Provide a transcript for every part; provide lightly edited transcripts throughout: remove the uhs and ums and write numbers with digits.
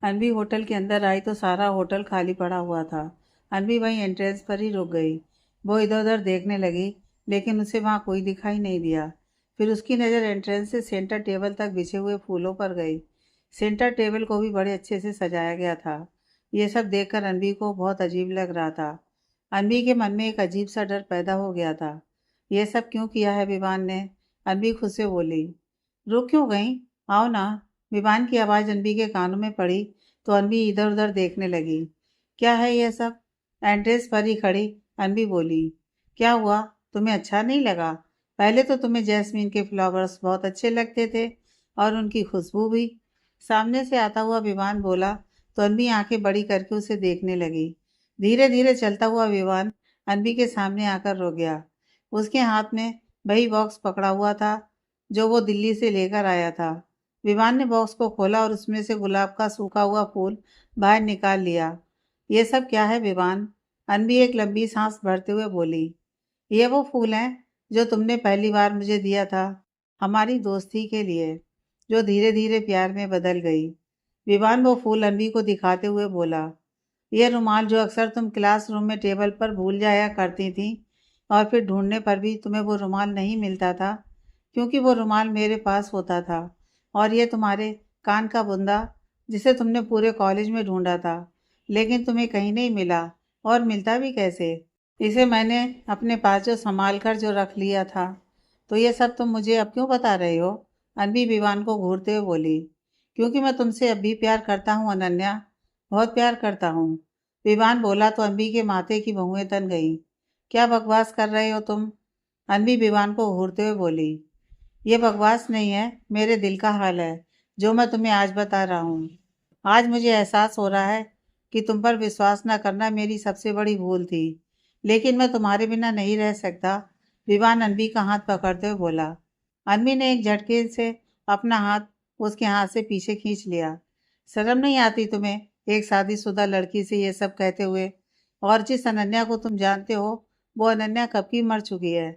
अनवी hotel के अंदर आई तो सारा होटल खाली पड़ा हुआ था। अनवी वहीं एंट्रेंस पर ही रुक गई। वो इधर उधर देखने लगी, लेकिन उसे वहाँ कोई दिखाई नहीं दिया। फिर उसकी नज़र एंट्रेंस से सेंटर टेबल तक बिछे हुए फूलों पर गई। सेंटर टेबल को भी बड़े अच्छे से सजाया गया था। ये सब देखकर अनवी को बहुत अजीब लग रहा था। अनवी के मन में एक अजीब सा डर पैदा हो गया था। ये सब क्यों किया है विवान ने? अनवी खुद से बोली। रुक क्यों गई? आओ ना। विवान की आवाज़ अनवी के कानों में पड़ी तो अनवी इधर उधर देखने लगी। क्या है यह सब? एंट्रेंस पर ही खड़ी अनवी बोली। क्या हुआ? तुम्हें अच्छा नहीं लगा? पहले तो तुम्हें जैस्मीन के फ्लावर्स बहुत अच्छे लगते थे, और उनकी खुशबू भी। सामने से आता हुआ विवान बोला तो अनवी आंखें बड़ी करके उसे देखने लगी। धीरे धीरे चलता हुआ विवान अनवी के सामने आकर रुक गया। उसके हाथ में वही बॉक्स पकड़ा हुआ था जो वो दिल्ली से लेकर आया था। विवान ने बॉक्स को खोला और उसमें से गुलाब का सूखा हुआ फूल बाहर निकाल लिया। ये सब क्या है विवान? अनवी एक लंबी सांस भरते हुए बोली। ये वो फूल हैं जो तुमने पहली बार मुझे दिया था, हमारी दोस्ती के लिए, जो धीरे धीरे प्यार में बदल गई। विवान वो फूल अनवी को दिखाते हुए बोला। ये रुमाल जो अक्सर तुम क्लासरूम में टेबल पर भूल जाया करती थी, और फिर ढूंढने पर भी तुम्हें वो रुमाल नहीं मिलता था, क्योंकि वो रुमाल मेरे पास होता था। और ये तुम्हारे कान का बुंदा, जिसे तुमने पूरे कॉलेज में ढूंढा था, लेकिन तुम्हें कहीं नहीं मिला। और मिलता भी कैसे? इसे मैंने अपने पास जो संभाल कर जो रख लिया था। तो ये सब तुम मुझे अब क्यों बता रहे हो? अनवी विवान को घूरते हुए बोली। क्योंकि मैं तुमसे अब भी प्यार करता हूँ अनन्या, बहुत प्यार करता हूँ। विवान बोला तो अनवी के माथे की भौहें तन गईं। क्या बकवास कर रहे हो तुम? अनवी विवान को घूरते हुए बोली। ये बकवास नहीं है, मेरे दिल का हाल है, जो मैं तुम्हें आज बता रहा हूँ। आज मुझे एहसास हो रहा है कि तुम पर विश्वास न करना मेरी सबसे बड़ी भूल थी, लेकिन मैं तुम्हारे बिना नहीं रह सकता। विवान अनवी का हाथ पकड़ते हुए बोला। अनवी ने एक झटके से अपना हाथ उसके हाथ से पीछे खींच लिया। शर्म नहीं आती तुम्हें एक शादीशुदा लड़की से ये सब कहते हुए? और जिस अनन्या को तुम जानते हो, वो अनन्या कब की मर चुकी है।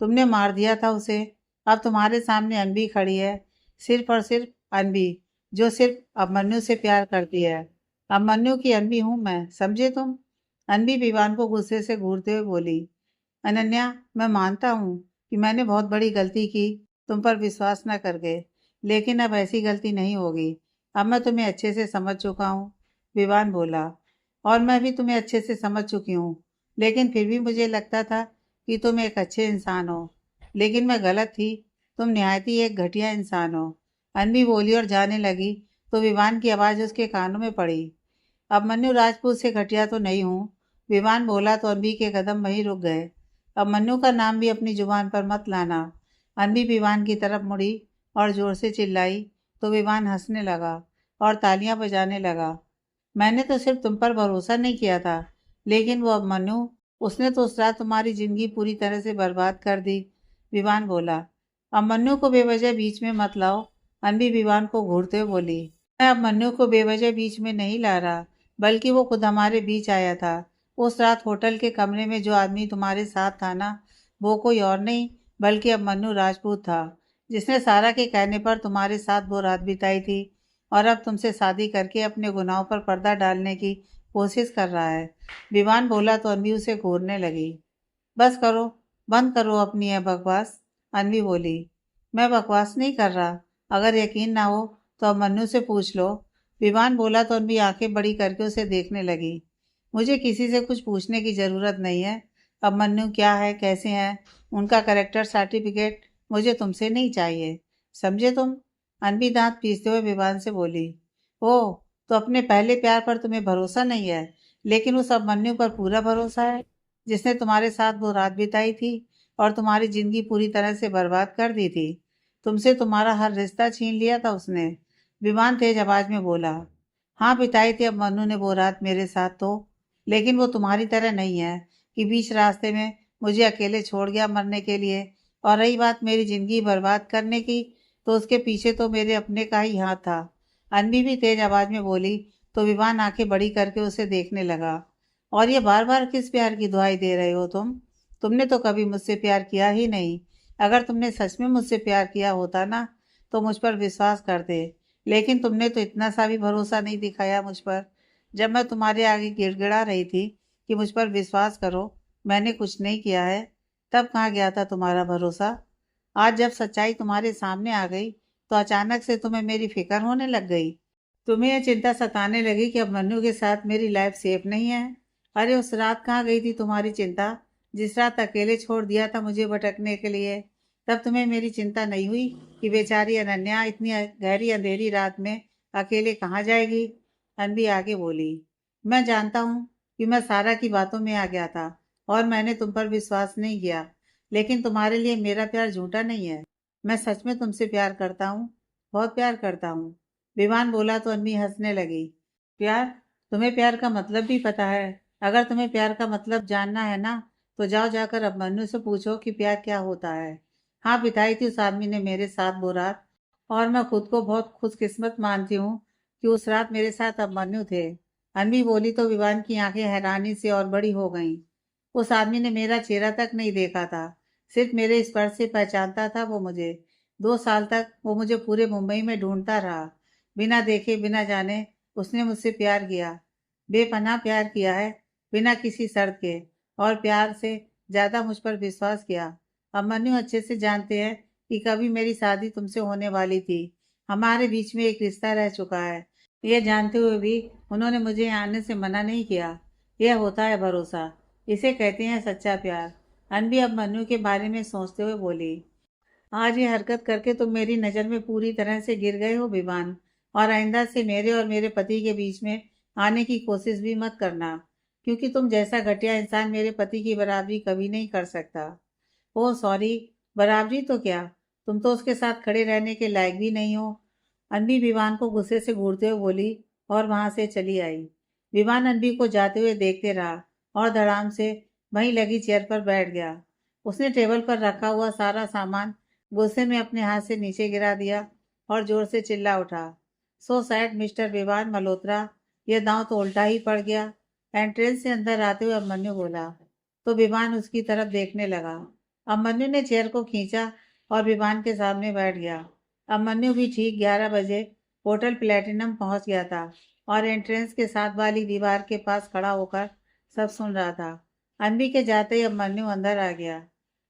तुमने मार दिया था उसे। अब तुम्हारे सामने अनवी खड़ी है, सिर्फ और सिर्फ अनवी, जो सिर्फ अभिमन्यु से प्यार करती है। अभिमन्यु की अनवी हूँ मैं, समझे तुम? अनवी विवान को गुस्से से घूरते हुए बोली। अनन्या, मैं मानता हूँ कि मैंने बहुत बड़ी गलती की, तुम पर विश्वास न करके, लेकिन अब ऐसी गलती नहीं होगी। अब मैं तुम्हें अच्छे से समझ चुका हूँ, विवान बोला। और मैं भी तुम्हें अच्छे से समझ चुकी हूँ, लेकिन फिर भी मुझे लगता था कि तुम एक अच्छे इंसान हो। लेकिन मैं गलत थी, तुम निहायत ही एक घटिया इंसान हो। अनवी बोली और जाने लगी तो विवान की आवाज़ उसके कानों में पड़ी। अब मन्नू राजपूत से घटिया तो नहीं हूँ, विवान बोला तो अनवी के कदम वहीं रुक गए। अब मन्नू का नाम भी अपनी जुबान पर मत लाना। अनवी विवान की तरफ मुड़ी और जोर से चिल्लाई तो विवान हंसने लगा और तालियां बजाने लगा। मैंने तो सिर्फ तुम पर भरोसा नहीं किया था, लेकिन वो अब मन्नू, उसने तो उस रात तुम्हारी जिंदगी पूरी तरह से बर्बाद कर दी, विवान बोला। अब मन्नू को बेवजह बीच में मत लाओ, अनवी विवान को घूरते हुए बोली। मैं अब मन्नू को बेवजह बीच में नहीं ला रहा, बल्कि वो खुद हमारे बीच आया था। उस रात होटल के कमरे में जो आदमी तुम्हारे साथ था ना, वो कोई और नहीं बल्कि अब मन्नू राजपूत था, जिसने सारा के कहने पर तुम्हारे साथ वो रात बिताई थी, और अब तुमसे शादी करके अपने गुनाहों पर पर्दा डालने की कोशिश कर रहा है। विवान बोला तो अनवी उसे घूरने लगी। बस करो, बंद करो अपनी यह बकवास, अनवी बोली। मैं बकवास नहीं कर रहा, अगर यकीन ना हो तो अब मन्नू से पूछ लो, विवान बोला तो अनवी आंखें बड़ी करके उसे देखने लगी। मुझे किसी से कुछ पूछने की ज़रूरत नहीं है। अब मन्नू क्या है, कैसे हैं, उनका करेक्टर सर्टिफिकेट मुझे तुमसे नहीं चाहिए, समझे तुम? अनवी दांत पीसते हुए विवान से बोली। ओह, तो अपने पहले प्यार पर तुम्हें भरोसा नहीं है, लेकिन उस अभिमन्यु पर पूरा भरोसा है, जिसने तुम्हारे साथ वो रात बिताई थी और तुम्हारी जिंदगी पूरी तरह से बर्बाद कर दी थी। तुमसे तुम्हारा हर रिश्ता छीन लिया था उसने, विमान तेज आवाज में बोला। हाँ, बिताई थी अब मन्नू ने वो रात मेरे साथ तो, लेकिन वो तुम्हारी तरह नहीं है कि बीच रास्ते में मुझे अकेले छोड़ गया मरने के लिए। और रही बात मेरी जिंदगी बर्बाद करने की, तो उसके पीछे तो मेरे अपने का ही हाथ था, अनवी भी तेज आवाज में बोली। तो विवान आंखें बड़ी करके उसे देखने लगा। और ये बार बार किस प्यार की दुहाई दे रहे हो तुम? तुमने तो कभी मुझसे प्यार किया ही नहीं। अगर तुमने सच में मुझसे प्यार किया होता ना, तो मुझ पर विश्वास करते। लेकिन तुमने तो इतना सा भी भरोसा नहीं दिखाया मुझ पर। जब मैं तुम्हारे आगे गिड़गिड़ा रही थी कि मुझ पर विश्वास करो, मैंने कुछ नहीं किया है, तब कहाँ गया था तुम्हारा भरोसा? आज जब सच्चाई तुम्हारे सामने आ गई तो अचानक से तुम्हें मेरी फिक्र होने लग गई। तुम्हें यह चिंता सताने लगी कि अब मन्नू के साथ मेरी लाइफ सेफ नहीं है। अरे उस रात कहाँ गई थी तुम्हारी चिंता, जिस रात अकेले छोड़ दिया था मुझे भटकने के लिए? तब तुम्हें मेरी चिंता नहीं हुई कि बेचारी अनन्या इतनी गहरी अंधेरी रात में अकेले कहाँ जाएगी? अनबी आगे बोली, मैं जानता हूँ कि मैं सारा की बातों में आ गया था और मैंने तुम पर विश्वास नहीं किया, लेकिन तुम्हारे लिए मेरा प्यार झूठा नहीं है। मैं सच में तुमसे प्यार करता हूँ, बहुत प्यार करता हूँ। विवान बोला तो अनबी हंसने लगी। प्यार? तुम्हें प्यार का मतलब भी पता है? अगर तुम्हें प्यार का मतलब जानना है ना, तो जाओ जाकर अभिमन्यु से पूछो कि प्यार क्या होता है। हाँ, बिताई थी उस आदमी ने मेरे साथ वो रात, और मैं खुद को बहुत खुशकिस्मत मानती हूँ कि उस रात मेरे साथ अभिमन्यु थे। अनबी बोली तो विवान की आंखें हैरानी से और बड़ी हो गईं। उस आदमी ने मेरा चेहरा तक नहीं देखा था, सिर्फ मेरे स्पर्श से पहचानता था वो मुझे। 2 साल तक वो मुझे पूरे मुंबई में ढूंढता रहा। बिना देखे बिना जाने उसने मुझसे प्यार किया, बेपनाह प्यार किया है, बिना किसी शर्त के, और प्यार से ज्यादा मुझ पर विश्वास किया। अभिमन्यु अच्छे से जानते हैं कि कभी मेरी शादी तुमसे होने वाली थी। हमारे बीच में एक रिश्ता रह चुका है। यह जानते हुए भी उन्होंने मुझे यहाँ आने से मना नहीं किया। यह होता है भरोसा, इसे कहते हैं सच्चा प्यार। अनबी अभिमन्यु के बारे में सोचते हुए बोली, आज ये हरकत करके तुम मेरी नज़र में पूरी तरह से गिर गए हो विवान, और आइंदा से मेरे और मेरे पति के बीच में आने की कोशिश भी मत करना, क्योंकि तुम जैसा घटिया इंसान मेरे पति की बराबरी कभी नहीं कर सकता। ओह सॉरी, बराबरी तो क्या, तुम तो उसके साथ खड़े रहने के लायक भी नहीं हो। अनबी विवान को गुस्से से घूरते हुए बोली और वहां से चली आई। विवान अनबी को जाते हुए देखते रहा और धड़ाम से वहीं लगी चेयर पर बैठ गया। उसने टेबल पर रखा हुआ सारा सामान गुस्से में अपने हाथ से नीचे गिरा दिया और जोर से चिल्ला उठा, so sad mister Vivaan Malhotra, यह दांव तो उल्टा ही पड़ गया। एंट्रेंस से अंदर आते हुए अभिमन्यु बोला तो विवान उसकी तरफ देखने लगा। अभिमन्यु ने चेयर को खींचा और विवान के सामने बैठ गया। अभिमन्यु भी ठीक 11 बजे होटल प्लेटिनम पहुंच गया था और एंट्रेंस के साथ वाली दीवार के पास खड़ा होकर सब सुन रहा था। अनबी के जाते ही अभिमन्यु अंदर आ गया।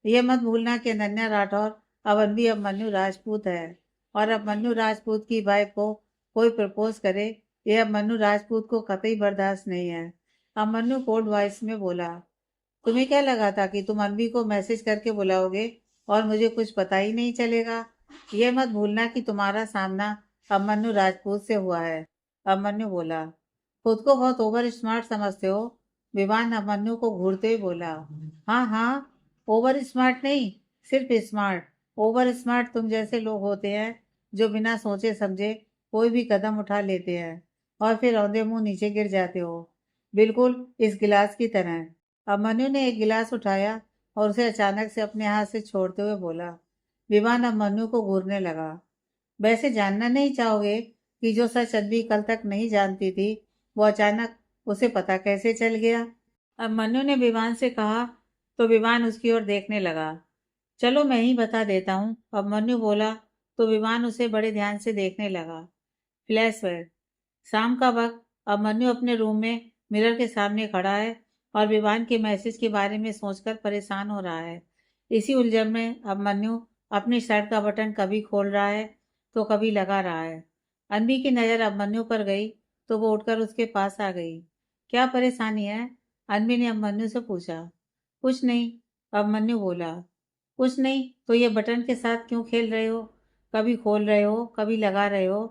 यह मत भूलना कि अनन्या राठौर अब अनबी अभिमन्यु राजपूत है, और अभिमन्यु राजपूत की वाइफ को कोई प्रपोज करे, यह अभिमन्यु राजपूत को कतई बर्दाश्त नहीं है। अभिमन्यु कोल्ड वॉइस में बोला, तुम्हें क्या लगा था कि तुम अनबी को मैसेज करके बुलाओगे और मुझे कुछ पता ही नहीं चलेगा? यह मत भूलना कि तुम्हारा सामना अभिमन्यु राजपूत से हुआ है। अभिमन्यु बोला, खुद को बहुत ओवर स्मार्ट समझते हो? विवान अभिमन्यु को घूरते हुए बोला, हाँ हाँ, ओवर स्मार्ट नहीं, सिर्फ स्मार्ट। ओवर स्मार्ट तुम जैसे लोग होते हैं जो बिना सोचे समझे कोई भी कदम उठा लेते हैं और फिर औंधे मुंह नीचे गिर जाते हो, बिल्कुल इस गिलास की तरह। अभिमन्यु ने एक गिलास उठाया और उसे अचानक से अपने हाथ से छोड़ते हुए बोला। विवान अभिमन्यु को घूरने लगा। वैसे जानना नहीं चाहोगे कि जो सच अनबी कल तक नहीं जानती थी, वो अचानक उसे पता कैसे चल गया? अभिमन्यु ने विवान से कहा तो विवान उसकी ओर देखने लगा। चलो मैं ही बता देता हूँ, अभिमन्यु बोला तो विवान उसे बड़े ध्यान से देखने लगा। फ्लैशबैक, शाम का वक्त, अभिमन्यु अपने रूम में मिरर के सामने खड़ा है और विवान के मैसेज के बारे में सोचकर परेशान हो रहा है। इसी उलझन में अभिमन्यु अपनी शर्ट का बटन कभी खोल रहा है तो कभी लगा रहा है। अनबी की नज़र अभिमन्यु पर गई तो वो उठकर उसके पास आ गई। क्या परेशानी है? अनबी ने अभिमन्यु से पूछा। कुछ नहीं, अभिमन्यु बोला। कुछ नहीं तो ये बटन के साथ क्यों खेल रहे हो? कभी खोल रहे हो कभी लगा रहे हो।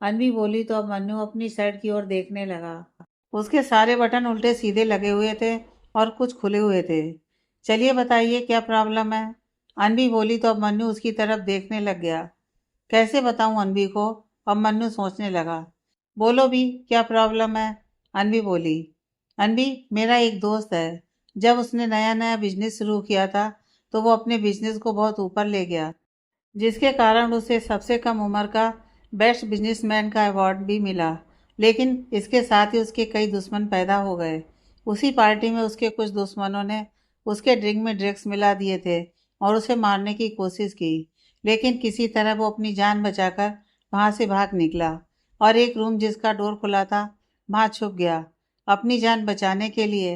अनबी बोली तो अभिमन्यु अपनी शर्ट की ओर देखने लगा। उसके सारे बटन उल्टे सीधे लगे हुए थे और कुछ खुले हुए थे। चलिए बताइए क्या प्रॉब्लम है? अनबी बोली तो अभिमन्यु उसकी तरफ देखने लग गया। कैसे बताऊं अनबी को? अभिमन्यु सोचने लगा। बोलो भी, क्या प्रॉब्लम है? अनबी बोली। अनबी, मेरा एक दोस्त है, जब उसने नया नया बिजनेस शुरू किया था तो वो अपने बिजनेस को बहुत ऊपर ले गया, जिसके कारण उसे सबसे कम उम्र का बेस्ट बिजनेसमैन का अवार्ड भी मिला। लेकिन इसके साथ ही उसके कई दुश्मन पैदा हो गए। उसी पार्टी में उसके कुछ दुश्मनों ने उसके ड्रिंक में ड्रग्स मिला दिए थे और उसे मारने की कोशिश की, लेकिन किसी तरह वो अपनी जान बचाकर वहाँ से भाग निकला और एक रूम जिसका डोर खुला था वहाँ छुप गया अपनी जान बचाने के लिए।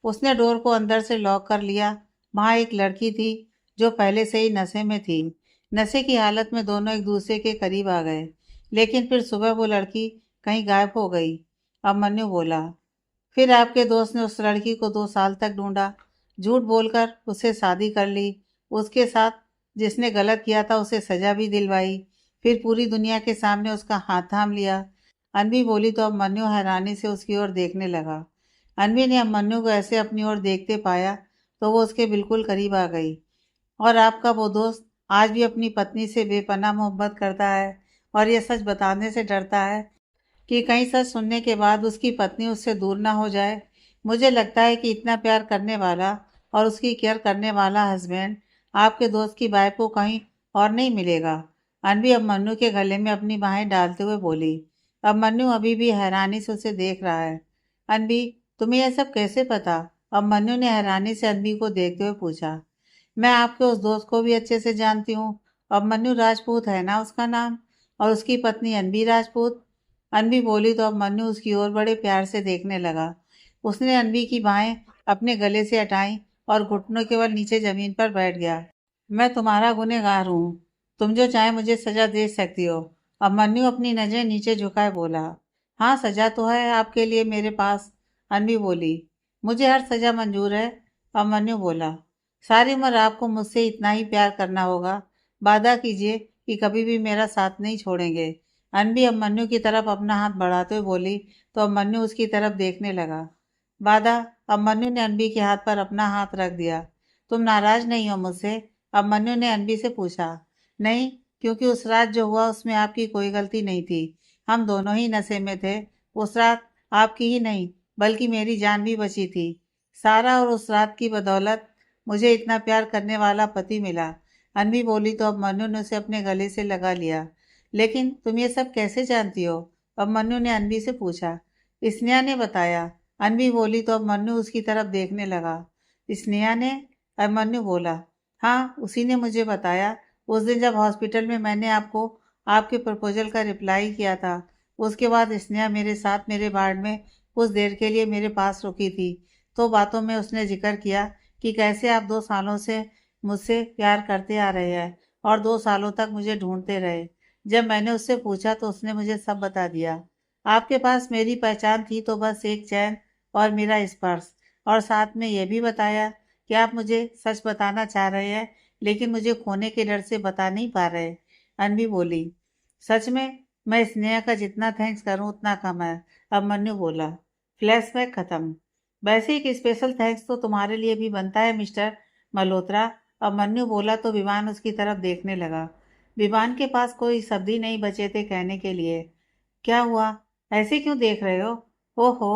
उसने डोर को अंदर से लॉक कर लिया। वहाँ एक लड़की थी जो पहले से ही नशे में थी। नशे की हालत में दोनों एक दूसरे के करीब आ गए, लेकिन फिर सुबह वो लड़की कहीं गायब हो गई। अभिमन्यु बोला, फिर आपके दोस्त ने उस लड़की को 2 साल तक ढूंढा, झूठ बोलकर उससे शादी कर ली। उसके साथ जिसने गलत किया था उसे सजा भी दिलवाई। फिर पूरी दुनिया के सामने उसका हाथ थाम लिया। अनवी बोली तो अभिमन्यु हैरानी से उसकी ओर देखने लगा। अनवी ने अभिमन्यु को ऐसे अपनी ओर देखते पाया तो वो उसके बिल्कुल करीब आ गई। और आपका वो दोस्त आज भी अपनी पत्नी से बेपनाह मोहब्बत करता है और ये सच बताने से डरता है कि कहीं सच सुनने के बाद उसकी पत्नी उससे दूर ना हो जाए। मुझे लगता है कि इतना प्यार करने वाला और उसकी केयर करने वाला हस्बैंड आपके दोस्त की वाइफ को कहीं और नहीं मिलेगा। अनवी अभिमन्यु के गले में अपनी बाहें डालते हुए बोली। अभिमन्यु अभी भी हैरानी से उसे देख रहा है। अनवी, तुम्हें यह सब कैसे पता? अभिमन्यु ने हैरानी से अनवी को देखते हुए पूछा। मैं आपके उस दोस्त को भी अच्छे से जानती हूँ। अभिमन्यु राजपूत है ना उसका नाम? और उसकी पत्नी अनवी राजपूत। अनवी बोली तो अभिमन्यु उसकी ओर बड़े प्यार से देखने लगा। उसने अनवी की बाहें अपने गले से हटाई और घुटनों के बल नीचे जमीन पर बैठ गया। मैं तुम्हारा गुनहगार हूँ, तुम जो चाहे मुझे सजा दे सकती हो। अभिमन्यु अपनी नजरें नीचे झुकाए बोला। हाँ, सजा तो है आपके लिए मेरे पास। अनवी बोली, मुझे हर सजा मंजूर है। अभिमन्यु बोला, सारी उम्र आपको मुझसे इतना ही प्यार करना होगा। वादा कीजिए कि कभी भी मेरा साथ नहीं छोड़ेंगे। अनवी अभिमन्यु की तरफ अपना हाथ बढ़ाते हुए बोली तो अभिमन्यु उसकी तरफ देखने लगा। वादा? अभिमन्यु ने अनवी के हाथ पर अपना हाथ रख दिया। तुम नाराज नहीं हो मुझसे? अभिमन्यु ने अनवी से पूछा। नहीं, क्योंकि उस रात जो हुआ उसमें आपकी कोई गलती नहीं थी। हम दोनों ही नशे में थे। उस रात आपकी ही नहीं बल्कि मेरी जान भी बची थी। सारा और उस रात की बदौलत मुझे इतना प्यार करने वाला पति मिला। अनवी बोली तो अभिमन्यु ने उसे अपने गले से लगा लिया। लेकिन तुम ये सब कैसे जानती हो? अभिमन्यु ने अनवी से पूछा। स्नेहा ने बताया। अनवी बोली तो अभिमन्यु उसकी तरफ देखने लगा। स्नेहा ने? अभिमन्यु बोला। हाँ, उसी ने मुझे बताया। उस दिन जब हॉस्पिटल में मैंने आपको आपके प्रपोजल का रिप्लाई किया था, उसके बाद स्नेहा मेरे साथ मेरे वार्ड में कुछ देर के लिए मेरे पास रुकी थी। तो बातों में उसने जिक्र किया कि कैसे आप 2 सालों से मुझसे प्यार करते आ रहे हैं और 2 सालों तक मुझे ढूंढते रहे। जब मैंने उससे पूछा तो उसने मुझे सब बता दिया। आपके पास मेरी पहचान थी तो बस एक चैन और मेरा स्पर्श, और साथ में यह भी बताया कि आप मुझे सच बताना चाह रहे हैं लेकिन मुझे खोने के डर से बता नहीं पा रहे। अनवी बोली, सच में मैं स्नेहा का जितना थैंक्स करूं उतना कम है। अभिमन्यु बोला। फ्लैशबैक खत्म। वैसे एक स्पेशल थैंक्स तो तुम्हारे लिए भी बनता है मिस्टर मल्होत्रा। अभिमन्यु बोला तो विवान उसकी तरफ देखने लगा। विवान के पास कोई शब्द ही नहीं बचे थे कहने के लिए। क्या हुआ? ऐसे क्यों देख रहे हो? ओहो,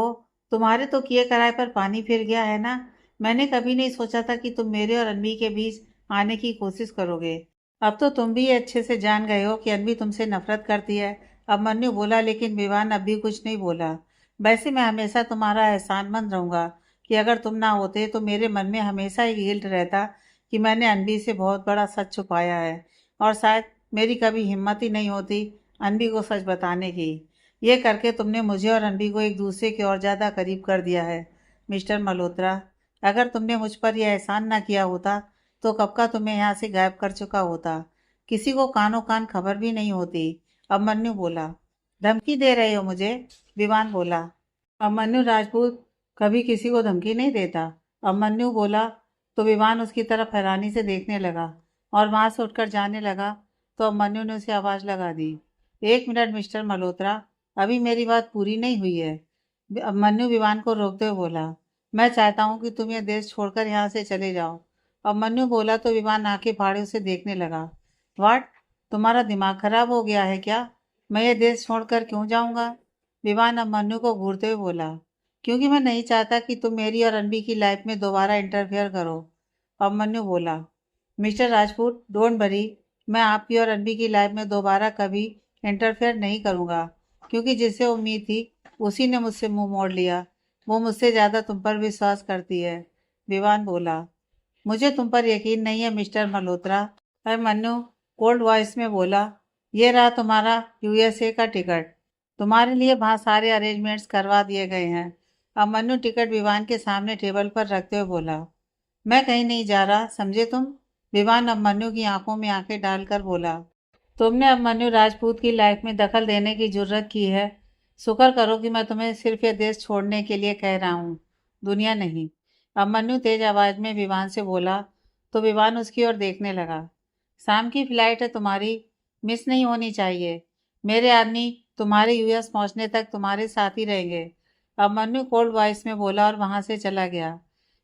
तुम्हारे तो किए कराए पर पानी फिर गया है ना। मैंने कभी नहीं सोचा था कि तुम मेरे और अनवी के बीच आने की कोशिश करोगे। अब तो तुम भी ये अच्छे से जान गए हो कि अनवी तुमसे नफरत करती है। अभिमन्यु बोला, लेकिन विवान अब भी कुछ नहीं बोला। वैसे मैं हमेशा तुम्हारा एहसानमंद रहूंगा कि अगर तुम ना होते तो मेरे मन में हमेशा ही गिल्ट रहता कि मैंने अनवी से बहुत बड़ा सच छुपाया है, और शायद मेरी कभी हिम्मत ही नहीं होती अनवी को सच बताने की। ये करके तुमने मुझे और अनवी को एक दूसरे के और ज़्यादा करीब कर दिया है। मिस्टर मल्होत्रा, अगर तुमने मुझ पर यह एहसान ना किया होता तो कब का तुम्हें यहाँ से गायब कर चुका होता। किसी को कानों कान खबर भी नहीं होती। अभिमन्यु बोला। धमकी दे रहे हो मुझे? विवान बोला। अभिमन्यु राजपूत कभी किसी को धमकी नहीं देता। अभिमन्यु बोला तो विवान उसकी तरफ हैरानी से देखने लगा और वहां से उठकर जाने लगा तो अभिमन्यु ने उसे आवाज लगा दी। 1 मिनट मिस्टर मल्होत्रा, अभी मेरी बात पूरी नहीं हुई है। अभिमन्यु विवान को रोकते हुए बोला। मैं चाहता हूँ कि तुम यह देश छोड़कर यहाँ से चले जाओ। अभिमन्यु बोला तो विवान आंखें फाड़े उसे देखने लगा। वाट, तुम्हारा दिमाग खराब हो गया है क्या? मैं ये देश छोड़कर क्यों जाऊंगा? विवान अभिमन्यु को घूरते हुए बोला। क्योंकि मैं नहीं चाहता कि तुम मेरी और अनवी की लाइफ में दोबारा इंटरफेयर करो। अभिमन्यु बोला। मिस्टर राजपूत, डोंट वरी, मैं आपकी और अनवी की लाइफ में दोबारा कभी इंटरफेयर नहीं करूंगा, क्योंकि जिससे उम्मीद थी उसी ने मुझसे मुंह मोड़ लिया। वो मुझसे ज्यादा तुम पर विश्वास करती है। विवान बोला। मुझे तुम पर यकीन नहीं है mister Malhotra. Abhimanyu cold voice में बोला। ये रहा तुम्हारा यूएसए का टिकट। तुम्हारे लिए वहाँ सारे अरेंजमेंट्स करवा दिए गए हैं। अब मन्नू टिकट विवान के सामने टेबल पर रखते हुए बोला। मैं कहीं नहीं जा रहा, समझे तुम? विवान अब मन्नू की आंखों में आंखें डालकर बोला। तुमने अब मन्नू राजपूत की लाइफ में दखल देने की जुर्रत की है। शुक्र करो कि मैं तुम्हें सिर्फ ये देश छोड़ने के लिए कह रहा हूँ, दुनिया नहीं। अब मन्नू तेज आवाज में विवान से बोला तो विवान उसकी ओर देखने लगा। शाम की फ्लाइट है तुम्हारी, मिस नहीं होनी चाहिए। मेरे आदमी तुम्हारे यूएस पहुंचने तक तुम्हारे साथ ही रहेंगे। अब मन्नू कोल्ड वॉइस में बोला और वहां से चला गया।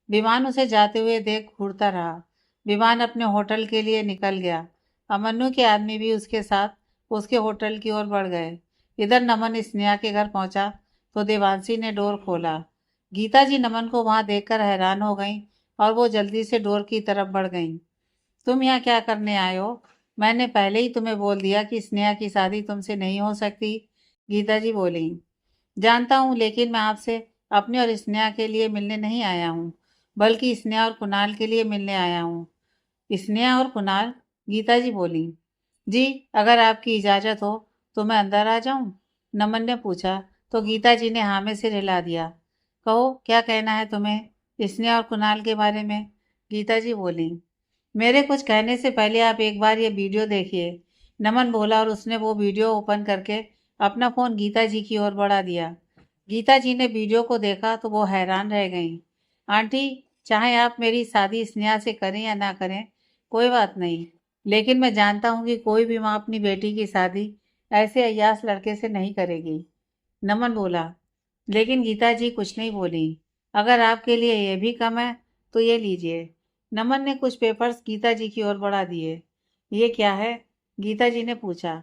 विमान उसे जाते हुए देख घूरता रहा। विमान अपने होटल के लिए निकल गया। अमन्नू के आदमी भी उसके साथ उसके होटल की ओर बढ़ गए। इधर नमन स्नेहा के घर पहुंचा तो देवांशी ने डोर खोला। गीता जी नमन को वहां देखकर हैरान हो गईं और वो जल्दी से डोर की तरफ बढ़ गईं। तुम यहाँ क्या करने आए हो? मैंने पहले ही तुम्हें बोल दिया कि स्नेहा की शादी तुमसे नहीं हो सकती, गीता जी बोली। जानता हूँ, लेकिन मैं आपसे अपने और स्नेहा के लिए मिलने नहीं आया हूँ, बल्कि स्नेहा और कुणाल के लिए मिलने आया हूँ। स्नेहा और कुणाल, गीता जी बोली। जी, अगर आपकी इजाज़त हो तो मैं अंदर आ जाऊं? नमन ने पूछा तो गीता जी ने हाँ में सिर हिला दिया। कहो, क्या कहना है तुम्हें स्नेहा और कुणाल के बारे में? गीता जी बोली। मेरे कुछ कहने से पहले आप एक बार ये वीडियो देखिए, नमन बोला और उसने वो वीडियो ओपन करके अपना फ़ोन गीता जी की ओर बढ़ा दिया। गीता जी ने वीडियो को देखा तो वो हैरान रह गईं। आंटी, चाहे आप मेरी शादी स्नेहा से करें या ना करें, कोई बात नहीं, लेकिन मैं जानता हूँ कि कोई भी माँ अपनी बेटी की शादी ऐसे अय्यास लड़के से नहीं करेगी। नमन बोला। लेकिन गीता जी कुछ नहीं बोली। अगर आपके लिए ये भी कम है तो ये लीजिए। नमन ने कुछ पेपर्स गीता जी की ओर बढ़ा दिए। ये क्या है? गीता जी ने पूछा।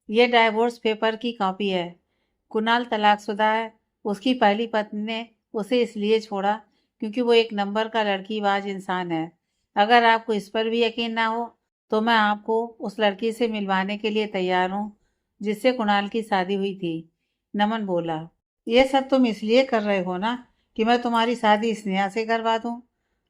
ये डाइवोर्स पेपर की कॉपी है। कुणाल तलाकशुदा है। उसकी पहली पत्नी ने उसे इसलिए छोड़ा क्योंकि वो एक नंबर का लड़कीबाज इंसान है। अगर आपको इस पर भी यकीन ना हो तो मैं आपको उस लड़की से मिलवाने के लिए तैयार हूँ जिससे कुणाल की शादी हुई थी। नमन बोला। ये सब तुम इसलिए कर रहे हो ना कि मैं तुम्हारी शादी स्नेहा से करवा दूँ?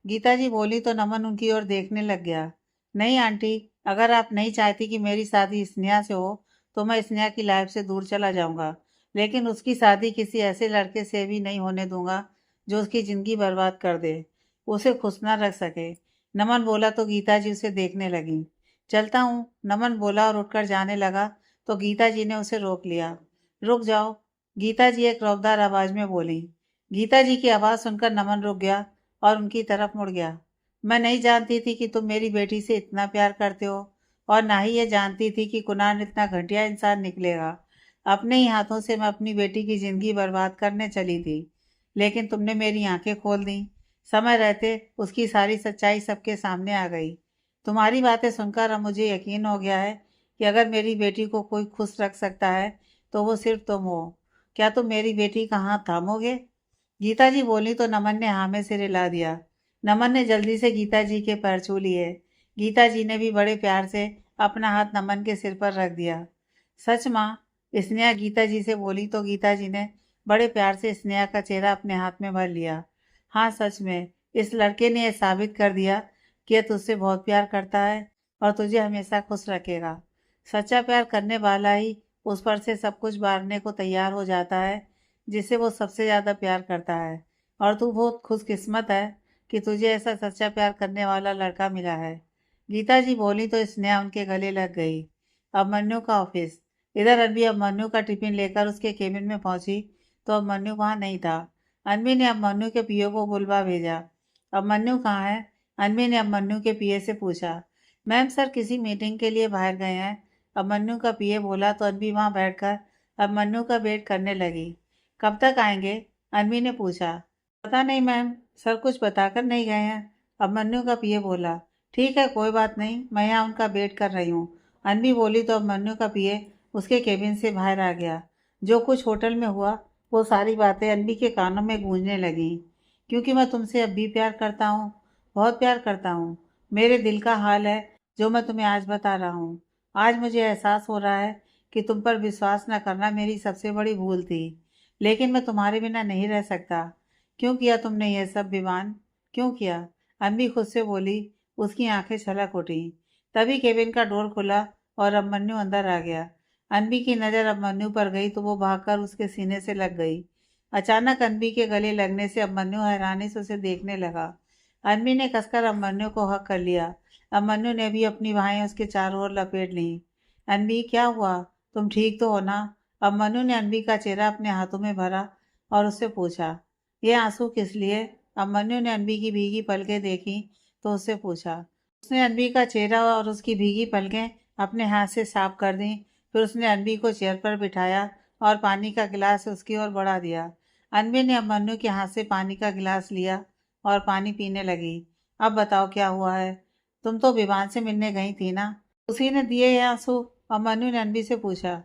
गीता जी बोली तो नमन उनकी ओर देखने लग गया। नहीं आंटी, अगर आप नहीं चाहती कि मेरी शादी स्नेहा से हो तो मैं स्नेहा की लाइफ से दूर चला जाऊंगा, लेकिन उसकी शादी किसी ऐसे लड़के से भी नहीं होने दूंगा जो उसकी ज़िंदगी बर्बाद कर दे, उसे खुश ना रख सके। नमन बोला तो गीता जी उसे देखने लगी। चलता हूँ, नमन बोला और उठकर जाने लगा तो गीता जी ने उसे रोक लिया। रुक जाओ, गीता जी एक रौबदार आवाज़ में बोली। गीता जी की आवाज़ सुनकर नमन रुक गया और उनकी तरफ मुड़ गया। मैं नहीं जानती थी कि तुम मेरी बेटी से इतना प्यार करते हो, और ना ही ये जानती थी कि कुणाल इतना घटिया इंसान निकलेगा। अपने ही हाथों से मैं अपनी बेटी की ज़िंदगी बर्बाद करने चली थी, लेकिन तुमने मेरी आंखें खोल दी। समय रहते उसकी सारी सच्चाई सबके सामने आ गई। तुम्हारी बातें सुनकर अब मुझे यकीन हो गया है कि अगर मेरी बेटी को कोई खुश रख सकता है तो वो सिर्फ तुम हो। क्या तुम मेरी बेटी का हाथ थामोगे? गीता जी बोली तो नमन ने हाँ में सिर हिला दिया। नमन ने जल्दी से गीता जी के पैर छू लिए। गीता जी ने भी बड़े प्यार से अपना हाथ नमन के सिर पर रख दिया। सच माँ? स्नेहा गीता जी से बोली तो गीता जी ने बड़े प्यार से स्नेहा का चेहरा अपने हाथ में भर लिया। हाँ, सच में इस लड़के ने यह साबित कर दिया कि यह तुझसे बहुत प्यार करता है और तुझे हमेशा खुश रखेगा। सच्चा प्यार करने वाला ही उस पर से सब कुछ बांटने को तैयार हो जाता है जिससे वो सबसे ज़्यादा प्यार करता है। और तू बहुत खुशकिस्मत है कि तुझे ऐसा सच्चा प्यार करने वाला लड़का मिला है। गीता जी बोली तो स्नेहा उनके गले लग गई। अब मन्नू का ऑफिस। इधर अनवी अब मन्नू का टिफिन लेकर उसके केबिन में पहुंची तो अब मन्नू वहाँ नहीं था। अनवी ने अब मन्नू के पीओ को बुलवा भेजा। अब मन्नू कहाँ है? अनवी ने अब मन्नू के पीए से पूछा। मैम सर किसी मीटिंग के लिए बाहर गए हैं, अब मन्नू का पीए बोला तो अनवी वहाँ बैठकर अब मन्नू का वेट करने लगी। कब तक आएंगे? अनवी ने पूछा। पता नहीं मैम, सर कुछ बताकर नहीं गए हैं, अब मन्नू का पीए बोला। ठीक है, कोई बात नहीं, मैं यहाँ उनका वेट कर रही हूँ। अनवी बोली तो अब मन्नू का पीए उसके केबिन से बाहर आ गया। जो कुछ होटल में हुआ वो सारी बातें अनवी के कानों में गूंजने लगीं। क्योंकि मैं तुमसे अब भी प्यार करता हूँ, बहुत प्यार करता हूँ। मेरे दिल का हाल है जो मैं तुम्हें आज बता रहा हूँ। आज मुझे एहसास हो रहा है कि तुम पर विश्वास न करना मेरी सबसे बड़ी भूल थी, लेकिन मैं तुम्हारे बिना नहीं रह सकता। क्यों किया तुमने यह सब विवान? क्यों किया? अम्मी खुद से बोली। उसकी आंखें छलक उठी। तभी केबिन का डोर खुला और अभिमन्यु अंदर आ गया। अनबी की नज़र अभिमन्यु पर गई तो वो भागकर उसके सीने से लग गई। अचानक अनबी के गले लगने से अभिमन्यु हैरानी से उसे देखने लगा। अनबी ने कसकर अभिमन्यु को हक कर लिया। अभिमन्यु ने भी अपनी बाहें उसके चारों ओर लपेट लीं। अनबी, क्या हुआ? तुम ठीक तो हो ना? अभिमन्यु ने अनबी का चेहरा अपने हाथों में भरा और उससे पूछा। ये आंसू किस लिए? अभिमन्यु ने अनबी की भीगी पलकें देखी तो उससे पूछा। उसने अनबी का चेहरा और उसकी भीगी पलकें अपने हाथ से साफ कर दी। फिर उसने अनबी को चेयर पर बिठाया और पानी का गिलास उसकी ओर बढ़ा दिया। अनबी ने अभिमन्यु के हाथ से पानी का गिलास लिया और पानी पीने लगी। अब बताओ क्या हुआ है? तुम तो विवान से मिलने गई थी ना? उसी ने दिए ये आंसू? अभिमन्यु ने अनबी से पूछा।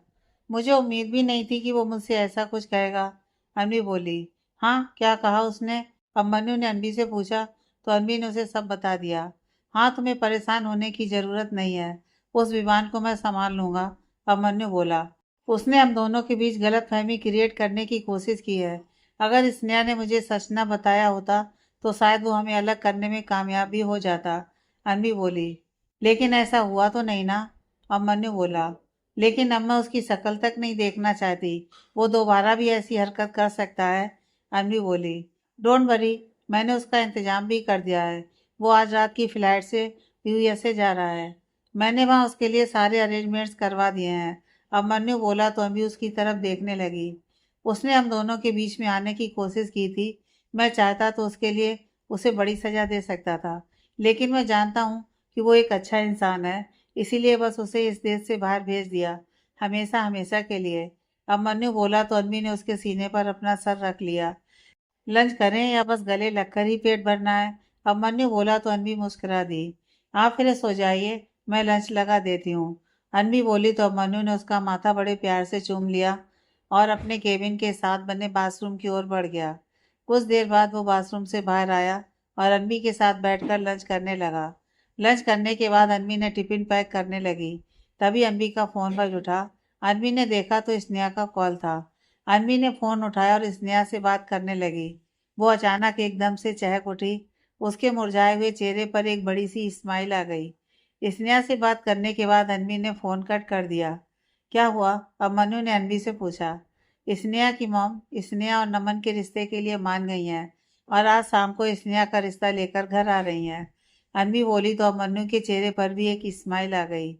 मुझे उम्मीद भी नहीं थी कि वो मुझसे ऐसा कुछ कहेगा। अनबी बोली। हाँ, क्या कहा उसने? अभिमन्यु ने अनबी से पूछा तो अनबी ने उसे सब बता दिया। हाँ, तुम्हें परेशान होने की ज़रूरत नहीं है, उस विवान को मैं संभाल लूँगा, अभिमन्यु बोला। उसने हम दोनों के बीच गलतफहमी क्रिएट करने की कोशिश की है। अगर स्नेहा ने मुझे सच न बताया होता तो शायद वो हमें अलग करने में कामयाब भी हो जाता, अनबी बोली। लेकिन ऐसा हुआ तो नहीं ना? अभिमन्यु बोला। लेकिन अब मैं उसकी शक्ल तक नहीं देखना चाहती, वो दोबारा भी ऐसी हरकत कर सकता है, अनबी बोली। डोंट वरी, मैंने उसका इंतजाम भी कर दिया है। वो आज रात की फ़्लाइट से यूएसए जा रहा है। मैंने वहाँ उसके लिए सारे अरेंजमेंट्स करवा दिए हैं, अभिमन्यु बोला तो अभी उसकी तरफ देखने लगी। उसने हम दोनों के बीच में आने की कोशिश की थी। मैं चाहता तो उसके लिए उसे बड़ी सज़ा दे सकता था, लेकिन मैं जानता हूँ कि वो एक अच्छा इंसान है, इसीलिए बस उसे इस देश से बाहर भेज दिया, हमेशा हमेशा के लिए। अभिमन्यु बोला तो अनबी ने उसके सीने पर अपना सर रख लिया। लंच करें या बस गले लगकर ही पेट भरना है? अभिमन्यु बोला तो अनबी मुस्कुरा दी। आप फ्रेश हो जाइए, मैं लंच लगा देती हूँ, अनबी बोली तो अभिमन्यु ने उसका माथा बड़े प्यार से चूम लिया और अपने केबिन के साथ बने बाथरूम की ओर बढ़ गया। कुछ देर बाद वो बाथरूम से बाहर आया और अनबी के साथ बैठकर लंच करने लगा। लंच करने के बाद अनबी ने टिफिन पैक करने लगी, तभी अनबी का फ़ोन बज उठा। अनबी ने देखा तो स्नेहा का कॉल था। अनबी ने फ़ोन उठाया और स्नेहा से बात करने लगी। वो अचानक एकदम से चहक उठी। उसके मुरझाए हुए चेहरे पर एक बड़ी सी स्माइल आ गई। स्नेहा से बात करने के बाद अनबी ने फ़ोन कट कर दिया। क्या हुआ? अभिमन्यु ने अनबी से पूछा। स्नेहा की मॉम स्नेहा और नमन के रिश्ते के लिए मान गई हैं और आज शाम को स्नेहा का रिश्ता लेकर घर आ रही हैं, अनबी बोली तो अभिमन्यु के चेहरे पर भी एक स्माइल आ गई।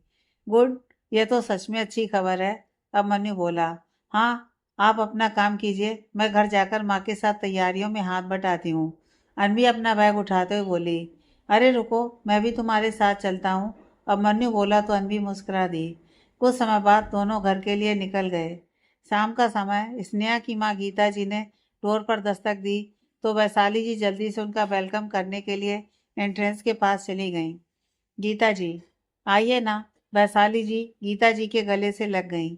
गुड, यह तो सच में अच्छी खबर है, अभिमन्यु बोला। हाँ, आप अपना काम कीजिए, मैं घर जाकर माँ के साथ तैयारियों में हाथ बटाती हूँ, अनबी अपना बैग उठाते हुए बोली। अरे रुको, मैं भी तुम्हारे साथ चलता हूँ, अभिमन्यु बोला तो अनबी मुस्कुरा दी। कुछ समय बाद दोनों घर के लिए निकल गए। शाम का समय, स्नेहा की माँ गीता जी ने डोर पर दस्तक दी तो वैशाली जी जल्दी से उनका वेलकम करने के लिए एंट्रेंस के पास चली गईं। गीता जी, आइए ना, वैशाली जी गीता जी के गले से लग गईं।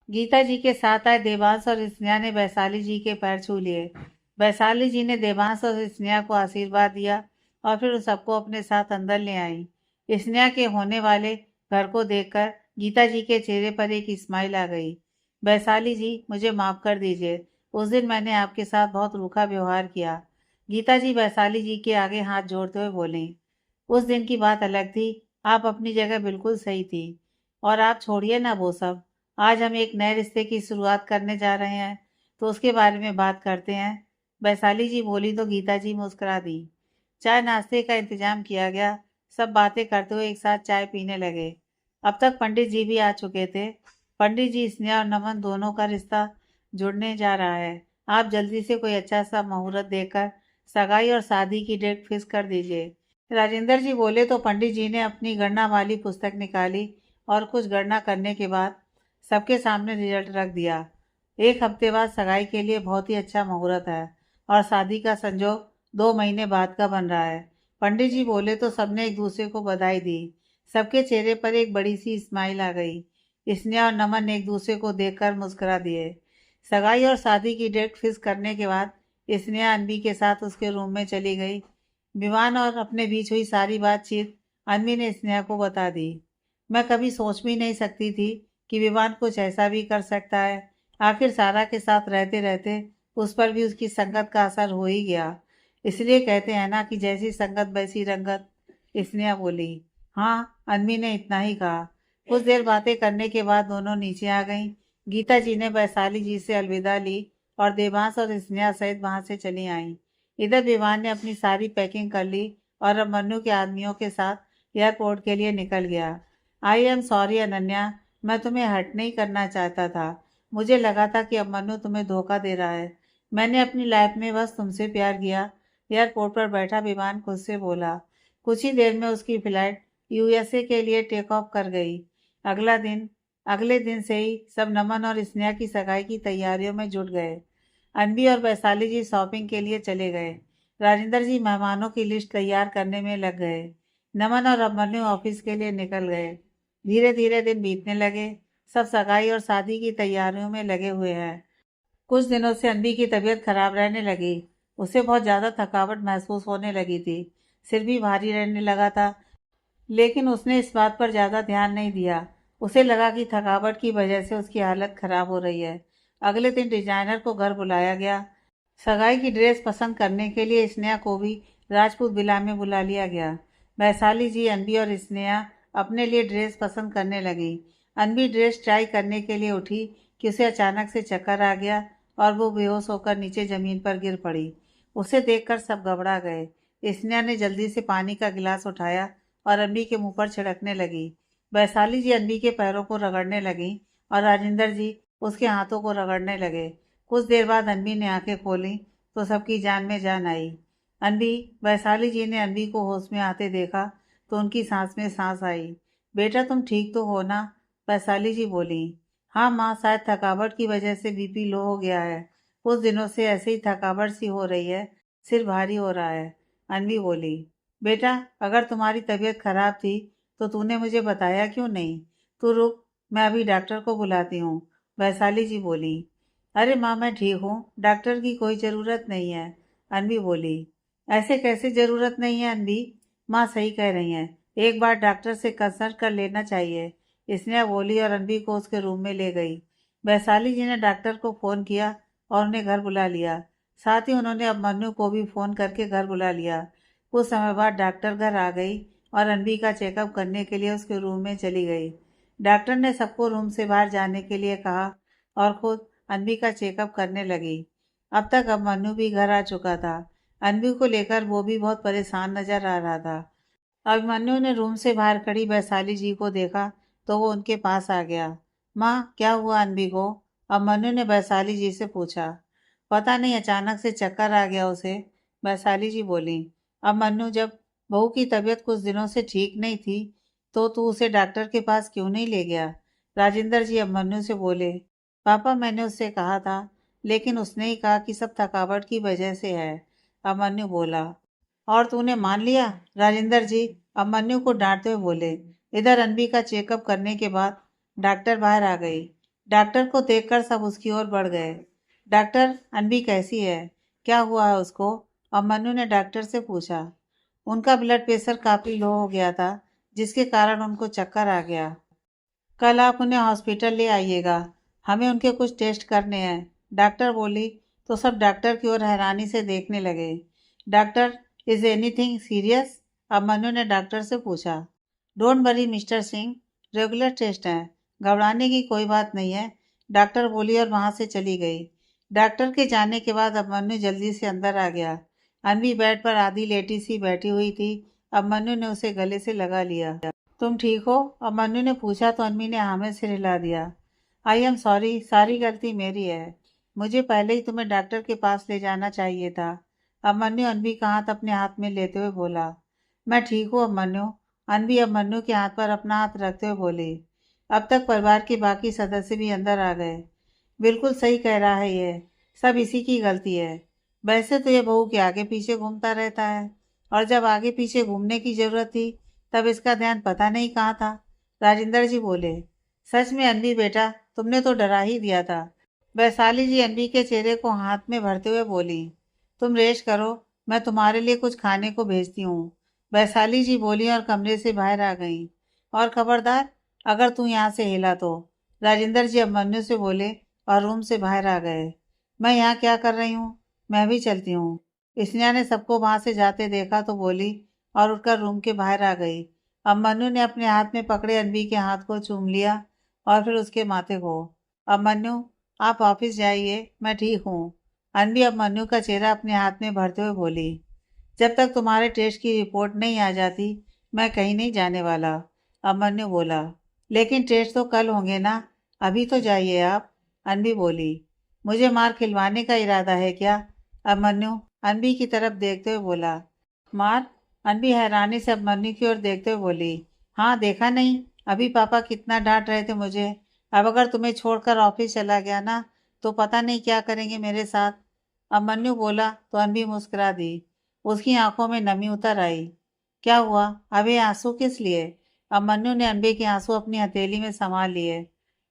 गीता जी के साथ आए देवांश और स्नेहा ने वैशाली जी के पैर छू लिए। वैशाली जी ने देवांश और स्नेहा को आशीर्वाद दिया और फिर उन सबको अपने साथ अंदर ले आई। स्नेहा के होने वाले घर को देखकर गीता जी के चेहरे पर एक स्माइल आ गई। वैशाली जी, मुझे माफ़ कर दीजिए, उस दिन मैंने आपके साथ बहुत रूखा व्यवहार किया। गीता जी वैशाली जी के आगे हाथ जोड़ते हुए बोली। उस दिन की बात अलग थी, आप अपनी जगह बिल्कुल सही थी। और आप छोड़िए ना वो सब, आज हम एक नए रिश्ते की शुरुआत करने जा रहे हैं, तो उसके बारे में बात करते हैं, वैशाली जी बोली तो गीता जी मुस्कुरा दी। चाय नाश्ते का इंतजाम किया गया। सब बातें करते हुए एक साथ चाय पीने लगे। अब तक पंडित जी भी आ चुके थे। पंडित जी, स्नेहा और नमन दोनों का रिश्ता जुड़ने जा रहा है। आप जल्दी से कोई अच्छा सा मुहूर्त देखकर सगाई और शादी की डेट फिक्स कर दीजिए, राजेंद्र जी बोले तो पंडित जी ने अपनी गणना वाली पुस्तक निकाली और कुछ गणना करने के बाद सबके सामने रिजल्ट रख दिया। 1 हफ्ते बाद सगाई के लिए बहुत ही अच्छा मुहूर्त है और शादी का संजोग 2 महीने बाद का बन रहा है, पंडित जी बोले तो सबने एक दूसरे को बधाई दी। सबके चेहरे पर एक बड़ी सी स्माइल आ गई। स्नेहा और नमन ने एक दूसरे को देखकर मुस्कुरा दिए। सगाई और शादी की डेट फिक्स करने के बाद स्नेहा अनबी के साथ उसके रूम में चली गई। विवान और अपने बीच हुई सारी बातचीत अनवी ने स्नेहा को बता दी। मैं कभी सोच भी नहीं सकती थी कि विवान कुछ ऐसा भी कर सकता है। आखिर सारा के साथ रहते रहते उस पर भी उसकी संगत का असर हो ही गया। इसलिए कहते हैं ना कि जैसी संगत वैसी रंगत, स्नेहा बोली। हाँ, अनवी ने इतना ही कहा। कुछ देर बातें करने के बाद दोनों नीचे आ गईं। गीता जी ने वैशाली जी से अलविदा ली और देवांश और स्नेहा सहित वहां से चली आईं। इधर विवान ने अपनी सारी पैकिंग कर ली और अब मन्नू के आदमियों के साथ एयरपोर्ट के लिए निकल गया। आई एम सॉरी अनन्या, मैं तुम्हें हर्ट नहीं करना चाहता था। मुझे लगा था कि अब मन्नू तुम्हें धोखा दे रहा है। मैंने अपनी लाइफ में बस तुमसे प्यार किया। एयरपोर्ट पर बैठा विमान खुद से बोला। कुछ ही देर में उसकी फ्लाइट यूएसए के लिए टेक ऑफ कर गई। अगले दिन से ही सब नमन और स्नेहा की सगाई की तैयारियों में जुट गए। अनबी और वैशाली जी शॉपिंग के लिए चले गए। राजेंद्र जी मेहमानों की लिस्ट तैयार करने में लग गए। नमन और अभिमन्यु ऑफिस के लिए निकल गए। धीरे धीरे दिन बीतने लगे। सब सगाई और शादी की तैयारियों में लगे हुए हैं। कुछ दिनों से अनबी की तबीयत खराब रहने लगी। उसे बहुत ज़्यादा थकावट महसूस होने लगी थी। सिर भी भारी रहने लगा था, लेकिन उसने इस बात पर ज़्यादा ध्यान नहीं दिया। उसे लगा कि थकावट की वजह से उसकी हालत खराब हो रही है। अगले दिन डिजाइनर को घर बुलाया गया। सगाई की ड्रेस पसंद करने के लिए स्नेहा को भी राजपूत विला में बुला लिया गया। वैशाली जी, अनबी और स्नेहा अपने लिए ड्रेस पसंद करने लगी। अनबी ड्रेस ट्राई करने के लिए उठी कि उसे अचानक से चक्कर आ गया और वो बेहोश होकर नीचे जमीन पर गिर पड़ी। उसे देखकर सब घबरा गए। स्नेहा ने जल्दी से पानी का गिलास उठाया और अनबी के मुंह पर छिड़कने लगी। वैशाली जी अनबी के पैरों को रगड़ने लगी और राजेंद्र जी उसके हाथों को रगड़ने लगे। कुछ देर बाद अनबी ने आंखें खोली तो सबकी जान में जान आई। अनबी, वैशाली जी ने अनबी को होश में आते देखा तो उनकी सांस में सांस आई। बेटा, तुम ठीक तो हो ना? वैशाली जी बोली। हाँ माँ, शायद थकावट की वजह से बीपी लो हो गया है। कुछ दिनों से ऐसे ही थकावट सी हो रही है, सिर भारी हो रहा है। अनबी बोली। बेटा, अगर तुम्हारी तबीयत खराब थी तो तूने मुझे बताया क्यों नहीं? तू रुक, मैं अभी डॉक्टर को बुलाती हूँ। वैशाली जी बोली। अरे माँ, मैं ठीक हूँ, डॉक्टर की कोई ज़रूरत नहीं है। अनबी बोली। ऐसे कैसे ज़रूरत नहीं है अनबी? माँ सही कह रही हैं, एक बार डॉक्टर से कंसल्ट कर लेना चाहिए। स्नेहा बोली और अनबी को उसके रूम में ले गई। वैशाली जी ने डॉक्टर को फ़ोन किया और उन्हें घर बुला लिया। साथ ही उन्होंने अब मन्नू को भी फ़ोन करके घर बुला लिया। कुछ समय बाद डॉक्टर घर आ गई और अनबी का चेकअप करने के लिए उसके रूम में चली गई। डॉक्टर ने सबको रूम से बाहर जाने के लिए कहा और खुद अनबी का चेकअप करने लगी। अब मन्नू भी घर आ चुका था। अनबी को लेकर वो भी बहुत परेशान नजर आ रहा था। अभिमन्यु ने रूम से बाहर खड़ी वैशाली जी को देखा तो वो उनके पास आ गया। माँ, क्या हुआ अनबी को? अभिमन्यु ने वैशाली जी से पूछा। पता नहीं, अचानक से चक्कर आ गया उसे। वैशाली जी बोली। अभिमन्यु, जब बहू की तबीयत कुछ दिनों से ठीक नहीं थी तो तू उसे डॉक्टर के पास क्यों नहीं ले गया? राजेंद्र जी अभिमन्यु से बोले। पापा, मैंने उससे कहा था, लेकिन उसने ही कहा कि सब थकावट की वजह से है। अभिमन्यु बोला। और तूने मान लिया? राजेंद्र जी अभिमन्यु को डांटते हुए बोले। इधर अनबी का चेकअप करने के बाद डॉक्टर बाहर आ गई। डॉक्टर को देखकर सब उसकी ओर बढ़ गए। डॉक्टर, अनबी कैसी है? क्या हुआ है उसको? अभिमन्यु ने डॉक्टर से पूछा। उनका ब्लड प्रेशर काफी लो हो गया था, जिसके कारण उनको चक्कर आ गया। कल आप उन्हें हॉस्पिटल ले आइएगा, हमें उनके कुछ टेस्ट करने हैं। डॉक्टर बोली तो सब डॉक्टर की ओर हैरानी से देखने लगे। Doctor, is anything serious? Abhimanyu ने डॉक्टर से पूछा। Don't worry mister Singh, regular test है, घबराने की कोई बात नहीं है। डॉक्टर बोली और वहां से चली गई। डॉक्टर के जाने के बाद अभिमन्यु जल्दी से अंदर आ गया। अनवी बेड पर आधी लेटी सी बैठी हुई थी। अभिमन्यु ने उसे गले से लगा लिया। तुम ठीक हो? अभिमन्यु ने पूछा तो अनवी ने हाँ में सिर हिला दिया। आई एम सॉरी, सारी गलती मेरी है। मुझे पहले ही तुम्हें डॉक्टर के पास ले जाना चाहिए था। अभिमन्यु अनवी का हाथ अपने हाथ में लेते हुए बोला। मैं ठीक हूँ अभिमन्यु। अनवी अभिमन्यु के हाथ पर अपना हाथ रखते हुए बोली। अब तक परिवार के बाकी सदस्य भी अंदर आ गए। बिल्कुल सही कह रहा है, ये सब इसी की गलती है। वैसे तो ये बहू के आगे पीछे घूमता रहता है, और जब आगे पीछे घूमने की जरूरत थी तब इसका ध्यान पता नहीं कहाँ था। राजेंद्र जी बोले। सच में अनवी बेटा, तुमने तो डरा ही दिया था। वैशाली जी अनवी के चेहरे को हाथ में भरते हुए बोली। तुम रेस्ट करो, मैं तुम्हारे लिए कुछ खाने को भेजती हूँ। वैशाली जी बोली और कमरे से बाहर आ गई। और खबरदार, अगर तू यहाँ से हिला तो। राजेंद्र जी अभिमन्यु से बोले और रूम से बाहर आ गए। मैं यहाँ क्या कर रही हूँ? मैं भी चलती हूँ। स्नेहा ने सबको वहां से जाते देखा तो बोली और उठकर रूम के बाहर आ गई। अब मन्नू ने अपने हाथ में पकड़े अनवी के हाथ को चूम लिया और फिर उसके माथे को। अब मन्नू, आप ऑफिस जाइए, मैं ठीक हूँ। अनवी अब मन्नू का चेहरा अपने हाथ में भरते हुए बोली, जब तक तुम्हारे टेस्ट की रिपोर्ट नहीं आ जाती मैं कहीं नहीं जाने वाला। अब मन्नू बोला, लेकिन टेस्ट तो कल होंगे ना, अभी तो जाइए आप। अनवी बोली, मुझे मार खिलवाने का इरादा है क्या? अब मन्नू अनवी की तरफ देखते हुए बोला, मार? अनवी हैरानी से अब मन्नू की ओर देखते हुए बोली, हाँ देखा नहीं, अभी पापा कितना डांट रहे थे मुझे। अब अगर तुम्हें छोड़कर ऑफिस चला गया ना तो पता नहीं क्या करेंगे मेरे साथ। अब मन्नू बोला तो अनवी मुस्कुरा दी। उसकी आंखों में नमी उतर आई। क्या हुआ? अब ये आंसू किस लिए? अब मन्नू ने अनवी के आंसू अपनी हथेली में संभाल लिए।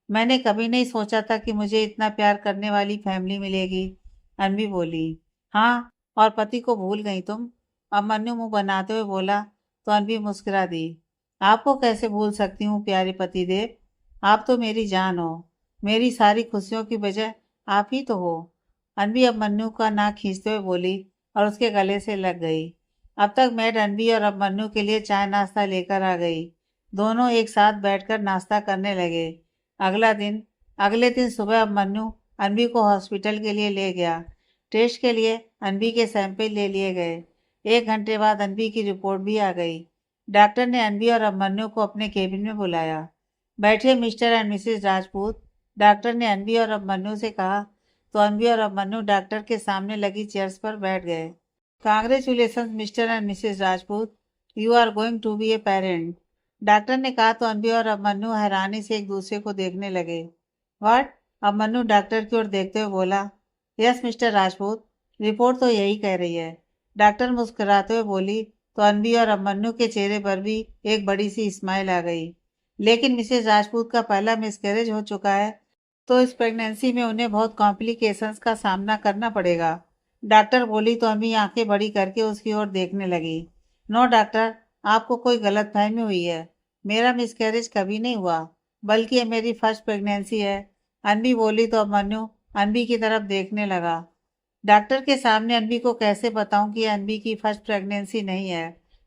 मैंने कभी नहीं सोचा था कि मुझे इतना प्यार करने वाली फैमिली मिलेगी। अनवी बोली, हाँ, और पति को भूल गई तुम? अब मन्नू मुंह बनाते हुए बोला तो अनवी मुस्कुरा दी। आपको कैसे भूल सकती हूँ प्यारे पतिदेव, आप तो मेरी जान हो, मेरी सारी खुशियों की वजह आप ही तो हो। अनवी अब मन्नू का नाक खींचते हुए बोली और उसके गले से लग गई। अब तक मैड अनवी और अब मन्नू के लिए चाय नाश्ता लेकर आ गई। दोनों एक साथ बैठकर नाश्ता करने लगे। अगले दिन सुबह अब मन्नू अनवी को हॉस्पिटल के लिए ले गया। टेस्ट के लिए अनवी के सैंपल ले लिए गए। 1 घंटे बाद अनवी की रिपोर्ट भी आ गई। डॉक्टर ने अनवी और अभिमन्यु को अपने केबिन में बुलाया। बैठिए mister and Mrs Rajput, doctor ने अनवी और अभिमन्यु से कहा। तो अनवी और अभिमन्यु डॉक्टर के सामने लगी चेयर्स पर बैठ गए। Congratulation mister and Mrs Rajput, you are going to be a parent, doctor ने कहा। तो अनवी और अभिमन्यु हैरानी से एक दूसरे को देखने लगे। व्हाट? अभिमन्यु डॉक्टर की ओर देखते हुए बोला, यस मिस्टर राजपूत, रिपोर्ट तो यही कह रही है। डॉक्टर मुस्कुराते हुए बोली। तो अनवी और अभिमन्यु के चेहरे पर भी एक बड़ी सी स्माइल आ गई। लेकिन मिसेस राजपूत का पहला मिसकैरेज हो चुका है, तो इस प्रेगनेंसी में उन्हें बहुत कॉम्प्लिकेशंस का सामना करना पड़ेगा। डॉक्टर बोली तो अम्मी आंखें बड़ी करके उसकी ओर देखने लगी। नो डॉक्टर, आपको कोई गलतफहमी हुई है, मेरा मिसकैरेज कभी नहीं हुआ, बल्कि ये मेरी फर्स्ट प्रेगनेंसी है। अनवी बोली तो अभिमन्यु अनवी की तरफ देखने लगा। डॉक्टर के सामने अनवी को कैसे बताऊं कि अनवी की फर्स्ट प्रेगनेंसी नहीं है?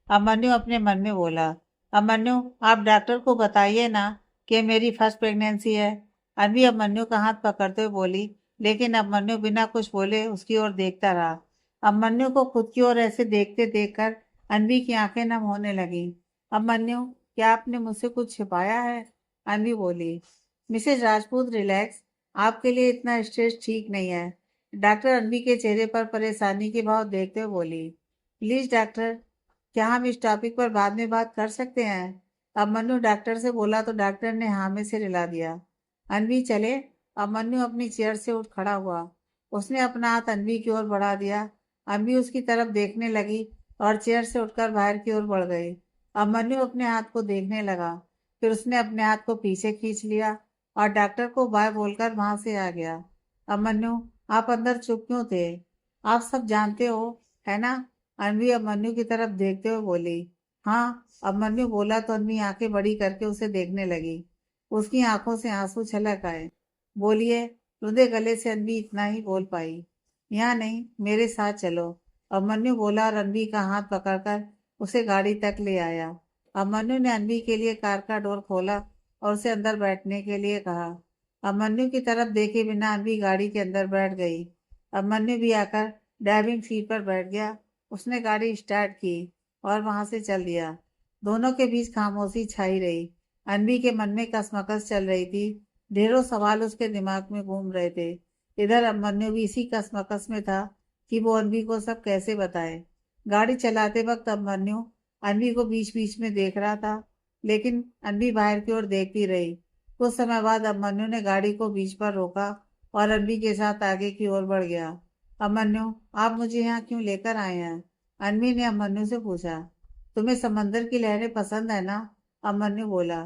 अभिमन्यु अपने मन में बोला। अभिमन्यु, आप डॉक्टर को बताइए ना कि मेरी फर्स्ट प्रेगनेंसी है। अनवी अभिमन्यु का हाथ पकड़ते हुए बोली, लेकिन अभिमन्यु बिना कुछ बोले उसकी ओर देखता रहा। अभिमन्यु को खुद की ओर ऐसे देखते देखकर अनवी की आंखें नम होने लगी। अभिमन्यु, क्या आपने मुझसे कुछ छिपाया है? अनवी बोली। मिसेज राजपूत रिलैक्स, आपके लिए इतना स्ट्रेस ठीक नहीं है। डॉक्टर अनवी के चेहरे पर परेशानी के भाव देखते हुए बोली, प्लीज डॉक्टर, क्या हम इस टॉपिक पर बाद में बात कर सकते हैं? अब मन्नू डॉक्टर से बोला तो डॉक्टर ने हाँ में सिर हिला दिया। अनवी चले? अब मन्नू अपनी चेयर से उठ खड़ा हुआ। उसने अपना हाथ अनवी की ओर बढ़ा दिया। अनवी उसकी तरफ देखने लगी और चेयर से उठकर बाहर की ओर बढ़ गई। अब मन्नू अपने हाथ को देखने लगा, फिर उसने अपने हाथ को पीछे खींच लिया और डॉक्टर को बाय बोलकर वहां से आ गया। अब मन्नू, आप अंदर चुप क्यों थे? आप सब जानते हो, है ना? अनवी अभिमन्यु की तरफ देखते हुए बोली। हाँ, अभिमन्यु बोला तो अनवी आंखें बड़ी करके उसे देखने लगी। उसकी आंखों से आंसू छलक आए। बोलिए, रुंधे गले से अनवी इतना ही बोल पाई। यहाँ नहीं, मेरे साथ चलो, अभिमन्यु बोला और अनवी का हाथ पकड़कर उसे गाड़ी तक ले आया। अभिमन्यु ने अनवी के लिए कार का डोर खोला और उसे अंदर बैठने के लिए कहा। अभिमन्यु की तरफ देखे बिना अनवी गाड़ी के अंदर बैठ गई। अभिमन्यु भी आकर ड्राइविंग सीट पर बैठ गया। उसने गाड़ी स्टार्ट की और वहां से चल दिया। दोनों के बीच खामोशी छाई रही। अनवी के मन में कसमकस चल रही थी। ढेरों सवाल उसके दिमाग में घूम रहे थे। इधर अभिमन्यु भी इसी कसमकस में था कि वो अनवी को सब कैसे बताए। गाड़ी चलाते वक्त अभिमन्यु अनवी को बीच बीच में देख रहा था, लेकिन अनवी बाहर की ओर देखती रही। कुछ समय बाद अभिमन्यु ने गाड़ी को बीच पर रोका और अनवी के साथ आगे की ओर बढ़ गया। अभिमन्यु, आप मुझे यहाँ क्यों लेकर आए हैं? अनवी ने अभिमन्यु से पूछा। तुम्हें समंदर की लहरें पसंद है ना? अभिमन्यु बोला।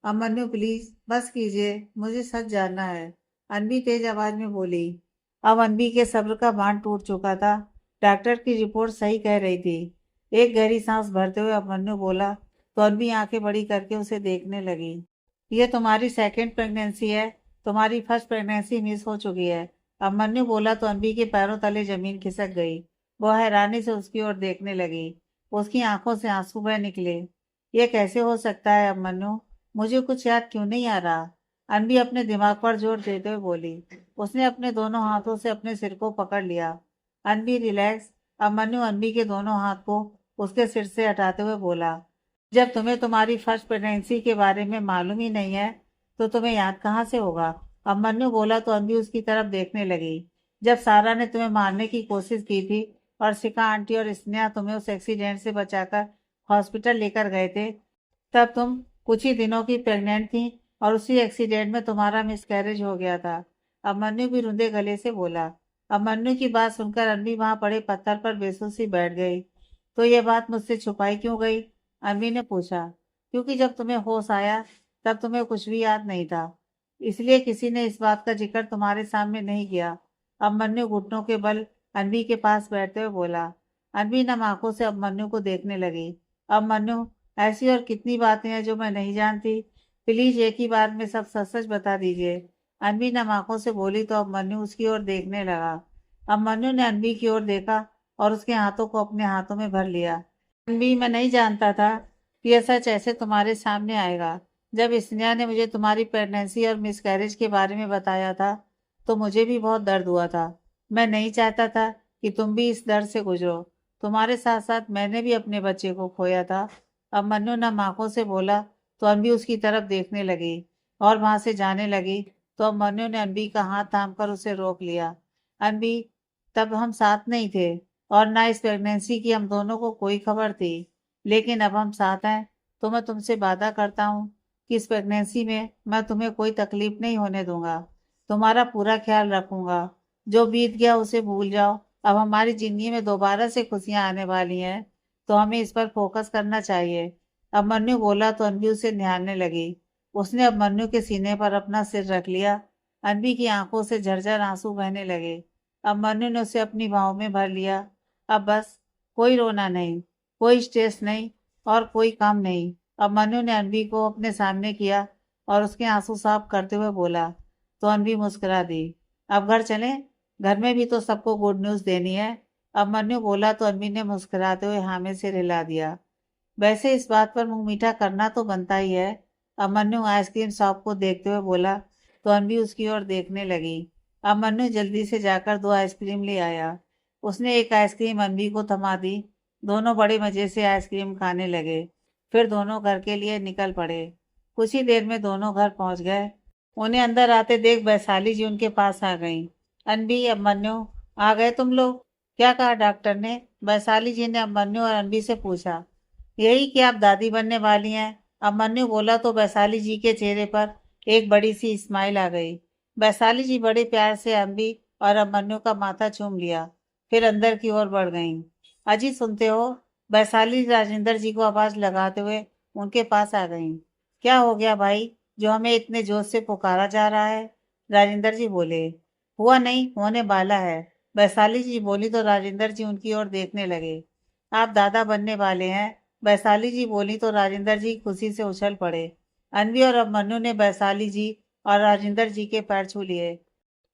अभिमन्यु प्लीज बस कीजिए, मुझे सच जानना है, अनवी तेज आवाज में बोली। अब अनवी के सब्र का बांध टूट चुका था। डॉक्टर की रिपोर्ट सही कह रही थी। एक गहरी सांस भरते हुए अभिमन्यु बोला तो अनवी आंखें बड़ी करके उसे देखने लगी। ये तुम्हारी सेकंड प्रेगनेंसी है, तुम्हारी फर्स्ट प्रेगनेंसी मिस हो चुकी है। अभिमन्यु बोला तो अनवी के पैरों तले जमीन खिसक गई। वह हैरानी से उसकी ओर देखने लगी। उसकी आंखों से आंसू बह निकले। ये कैसे हो सकता है अभिमन्यु? मुझे कुछ याद क्यों नहीं आ रहा? अनबी अपने दिमाग पर जोर देते हुए बोली। उसने अपने दोनों हाथों से अपने सिर को पकड़ लिया। अनबी रिलैक्स। अभिमन्यु अनबी के दोनों हाथ को उसके सिर से हटाते हुए बोला, जब तुम्हें तुम्हारी फर्स्ट प्रेगनेंसी के बारे में मालूम ही नहीं है तो तुम्हें याद कहाँ से होगा? अभिमन्यु बोला तो अनबी उसकी तरफ देखने लगी। जब सारा ने तुम्हें मारने की कोशिश की थी और शिखा आंटी और स्नेहा तुम्हें उस एक्सीडेंट से बचाकर हॉस्पिटल लेकर गए थे, तब तुम कुछ ही दिनों की प्रेग्नेंट थी और उसी एक्सीडेंट में तुम्हारा मिसकैरेज हो गया था। अभिमन्यु भी रुंधे गले से बोला। अभिमन्यु की बात सुनकर अनवी वहां पड़े पत्थर पर बेसुसी बैठ गई। तो ये बात मुझसे छुपाई क्यों गई? अनवी ने पूछा। क्योंकि जब तुम्हें होश आया तब तुम्हें कुछ भी याद नहीं था, इसलिए किसी ने इस बात का जिक्र तुम्हारे सामने नहीं किया। अभिमन्यु घुटनों के बल अनवी के पास बैठते हुए बोला। अनवी नम आंखों से अभिमन्यु को देखने लगी। अभिमन्यु, ऐसी और कितनी बातें हैं जो मैं नहीं जानती। प्लीज एक ही बार में सब सच सच बता दीजिए। अनवी नम आंखों से बोली तो अभिमन्यु उसकी ओर देखने लगा। अभिमन्यु ने अनवी की ओर देखा और उसके हाथों को अपने हाथों में भर लिया। अनवी, मैं नहीं जानता था कि यह सच ऐसे तुम्हारे सामने आएगा। जब स्नेहा ने मुझे तुम्हारी प्रेगनेंसी और मिसकैरेज के बारे में बताया था तो मुझे भी बहुत दर्द हुआ था। मैं नहीं चाहता था कि तुम भी इस दर्द से गुजरो। तुम्हारे साथ साथ मैंने भी अपने बच्चे को खोया था। अब मन्नू नम आंखों से बोला तो अनबी उसकी तरफ देखने लगी और वहां से जाने लगी। तो अब मन्नू ने अनबी का हाथ थामकर उसे रोक लिया। अनबी, तब हम साथ नहीं थे और ना इस प्रेगनेंसी की हम दोनों को कोई खबर थी, लेकिन अब हम साथ हैं तो मैं तुमसे वादा करता हूँ कि इस प्रेगनेंसी में मैं तुम्हें कोई तकलीफ नहीं होने दूंगा। तुम्हारा पूरा ख्याल रखूंगा। जो बीत गया उसे भूल जाओ। अब हमारी जिंदगी में दोबारा से खुशियां आने वाली हैं तो हमें इस पर फोकस करना चाहिए। अभिमन्यु बोला तो अनवी उसे निहारने लगी। उसने अभिमन्यु के सीने पर अपना सिर रख लिया। अनवी की आंखों से झरझर आंसू बहने लगे। अभिमन्यु ने उसे अपनी बाहों में भर लिया। अब बस, कोई रोना नहीं, कोई स्ट्रेस नहीं और कोई काम नहीं। अभिमन्यु ने अनवी को अपने सामने किया और उसके आंसू साफ करते हुए बोला। तो अनवी मुस्कुरा दी। अब घर चलें? घर में भी तो सबको गुड न्यूज देनी है। अभिमन्यु बोला तो अनवी ने मुस्कुराते हुए हाँ में सिर हिला दिया। वैसे इस बात पर मुंह मीठा करना तो बनता ही है। अभिमन्यु आइसक्रीम शॉप को देखते हुए बोला तो अनवी उसकी ओर देखने लगी। अभिमन्यु जल्दी से जाकर 2 आइसक्रीम ले आया। उसने एक आइसक्रीम अनवी को थमा दी। दोनों बड़े मजे से आइसक्रीम खाने लगे। फिर दोनों घर के लिए निकल पड़े। कुछ ही देर में दोनों घर पहुंच गए। उन्हें अंदर आते देख वैशाली जी उनके पास आ गईं। अनबी, अभिमन्यु, आ गए तुम लोग? क्या कहा डॉक्टर ने? वैशाली जी ने अभिमन्यु और अनबी से पूछा। यही कि आप दादी बनने वाली हैं। अभिमन्यु बोला तो वैशाली जी के चेहरे पर एक बड़ी सी स्माइल आ गई। वैशाली जी बड़े प्यार से अनबी और अभिमन्यु का माथा चूम लिया, फिर अंदर की ओर बढ़ गईं। अजी, सुनते हो? वैशाली राजेंद्र जी को आवाज लगाते हुए उनके पास आ गईं। क्या हो गया भाई, जो हमें इतने जोर से पुकारा जा रहा है? राजेंद्र जी बोले। हुआ नहीं, होने वाला है। वैशाली जी बोली तो राजेंद्र जी उनकी ओर देखने लगे। आप दादा बनने वाले हैं? वैशाली जी बोली तो राजेंद्र जी खुशी से उछल पड़े। अनवी और अभिमन्यु ने वैशाली जी और राजेंद्र जी के पैर छू लिए।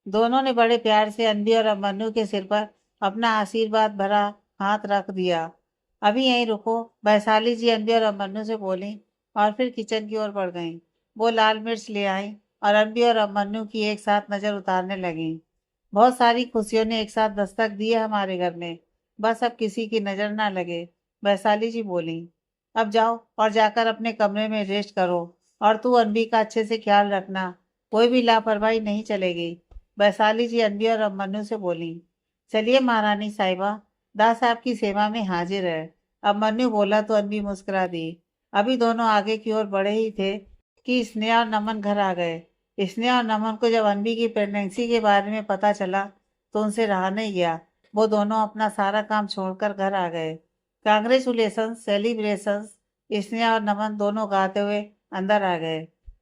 दोनों ने बड़े प्यार से अनबी और अभिमन्यु के सिर पर अपना आशीर्वाद भरा हाथ रख दिया। अभी यहीं रुको, वैशाली जी अनबी और अभिमन्यु से बोली और फिर किचन की ओर बढ़ गईं। वो लाल मिर्च ले आई और अनबी और अभिमन्यु की एक साथ नजर उतारने लगी। बहुत सारी खुशियों ने एक साथ दस्तक दी है हमारे घर में, बस अब किसी की नजर ना लगे। वैशाली जी बोली। अब जाओ और जाकर अपने कमरे में रेस्ट करो और तू अनबी का अच्छे से ख्याल रखना, कोई भी लापरवाही नहीं चलेगी। वैशाली जी अनबी और अभिमन्यु से बोली। चलिए महारानी साहिबा, दास आपकी सेवा में हाजिर है। अभिमन्यु बोला तो अनबी मुस्कुरा दी। अभी दोनों आगे की ओर बढ़े ही थे कि स्नेहा और नमन घर आ गए। स्नेहा और नमन को जब अनबी की प्रेगनेंसी के बारे में पता चला तो उनसे रहा नहीं गया। वो दोनों अपना सारा काम छोड़कर घर आ गए। कांग्रेचुलेशन, सेलिब्रेशंस, स्नेहा और नमन दोनों गाते हुए अंदर आ गए।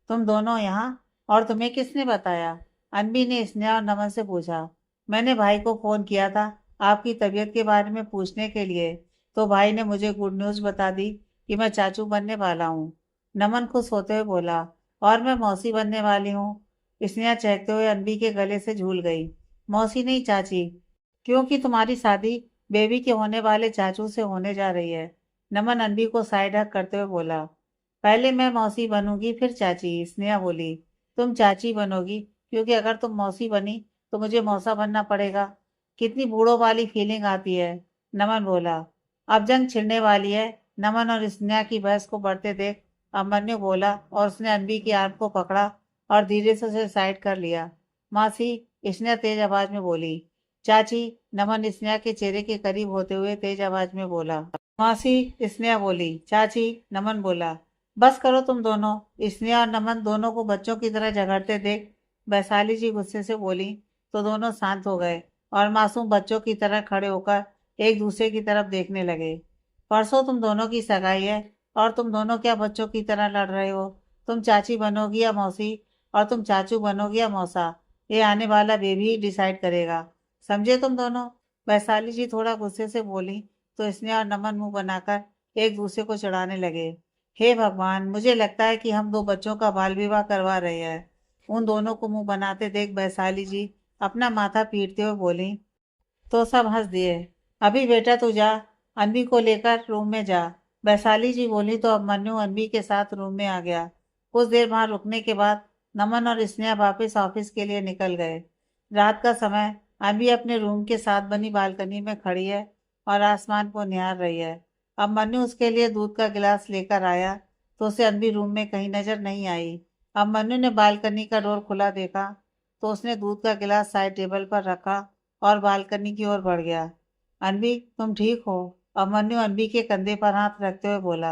तुम दोनों यहाँ? और तुम्हें किसने बताया? अनबी ने स्नेहा और नमन से पूछा। मैंने भाई को फोन किया था आपकी तबीयत के बारे में पूछने के लिए, तो भाई ने मुझे गुड न्यूज बता दी कि मैं चाचू बनने वाला हूँ। नमन खुश होते हुए बोला। और मैं मौसी बनने वाली हूँ। स्नेहा चहकते हुए अनबी के गले से झूल गई। मौसी नहीं चाची, क्योंकि तुम्हारी शादी बेबी के होने वाले चाचू से होने जा रही है। नमन अनबी को साइड हक करते हुए बोला। पहले मैं मौसी बनूंगी फिर चाची, स्नेहा बोली। तुम चाची बनोगी क्योंकि अगर तुम मौसी बनी तो मुझे मौसा बनना पड़ेगा। कितनी बूढ़ों वाली फीलिंग आती है। नमन बोला। अब जंग छिड़ने वाली है। नमन और स्नेहा की बहस को बढ़ते देख अभिमन्यु बोला और उसने अनबी की आर्म को पकड़ा और धीरे से उसे साइड कर लिया। मासी, स्नेहा तेज आवाज में बोली। चाची, नमन स्नेहा के चेहरे के करीब होते हुए तेज आवाज में बोला। मासी, स्नेहा बोली। चाची, नमन बोला। बस करो तुम दोनों। स्नेहा और नमन दोनों को बच्चों की तरह झगड़ते देख वैशाली जी गुस्से से बोली तो दोनों शांत हो गए और मासूम बच्चों की तरह खड़े होकर एक दूसरे की तरफ देखने लगे। परसों तुम दोनों की सगाई है और तुम दोनों क्या बच्चों की तरह लड़ रहे हो। तुम चाची बनोगी या मौसी और तुम चाचू बनोगी या मौसा, ये आने वाला बेबी ही डिसाइड करेगा। समझे तुम दोनों। वैशाली जी थोड़ा गुस्से से बोली तो स्नेहा और नमन मुंह बनाकर एक दूसरे को चढ़ाने लगे। हे भगवान, मुझे लगता है कि हम दो बच्चों का बाल विवाह करवा रहे हैं। उन दोनों को मुंह बनाते देख वैशाली जी अपना माथा पीटते हुए बोली तो सब हंस दिए। अभी बेटा तू जा, अनवी को लेकर रूम में जा। वैशाली जी बोली तो अभिमन्यु अनवी के साथ रूम में आ गया। कुछ देर वहां रुकने के बाद नमन और स्नेहा वापस ऑफिस के लिए निकल गए। रात का समय। अनवी अपने रूम के साथ बनी बालकनी में खड़ी है और आसमान को निहार रही है। अभिमन्यु उसके लिए दूध का गिलास लेकर आया तो उसे अनवी रूम में कहीं नजर नहीं आई। अभिमन्यु ने बालकनी का डोर खुला देखा तो उसने दूध का गिलास साइड टेबल पर रखा और बालकनी की ओर बढ़ गया। अनवी, तुम ठीक हो? अभिमन्यु अनवी के कंधे पर हाथ रखते हुए बोला।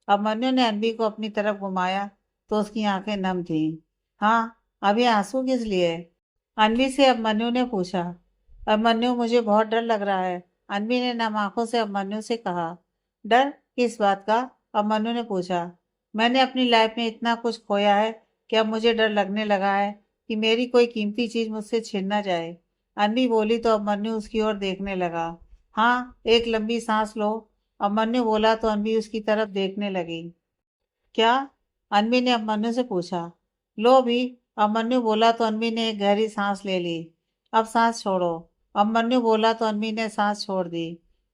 अभिमन्यु ने अनवी को अपनी तरफ घुमाया तो उसकी आंखें नम थीं। हाँ, अभी आंसू किस लिए? अनवी से अभिमन्यु ने पूछा। अभिमन्यु, मुझे बहुत डर लग रहा है। अनवी ने नम आंखों से अभिमन्यु से कहा। डर किस बात का? अभिमन्यु ने पूछा। मैंने अपनी लाइफ में इतना कुछ खोया है कि अब मुझे डर लगने लगा है कि मेरी कोई कीमती चीज मुझसे छिन ना जाए। अनवी बोली तो अभिमन्यु उसकी ओर देखने लगा। हाँ, एक लंबी सांस लो। अभिमन्यु बोला तो अनवी उसकी तरफ देखने लगी। क्या? अनवी ने अभिमन्यु से पूछा। लो भी। अभिमन्यु बोला तो अनवी ने एक गहरी सांस ले ली। अब सांस छोड़ो। अभिमन्यु बोला तो अनवी ने सांस छोड़ दी।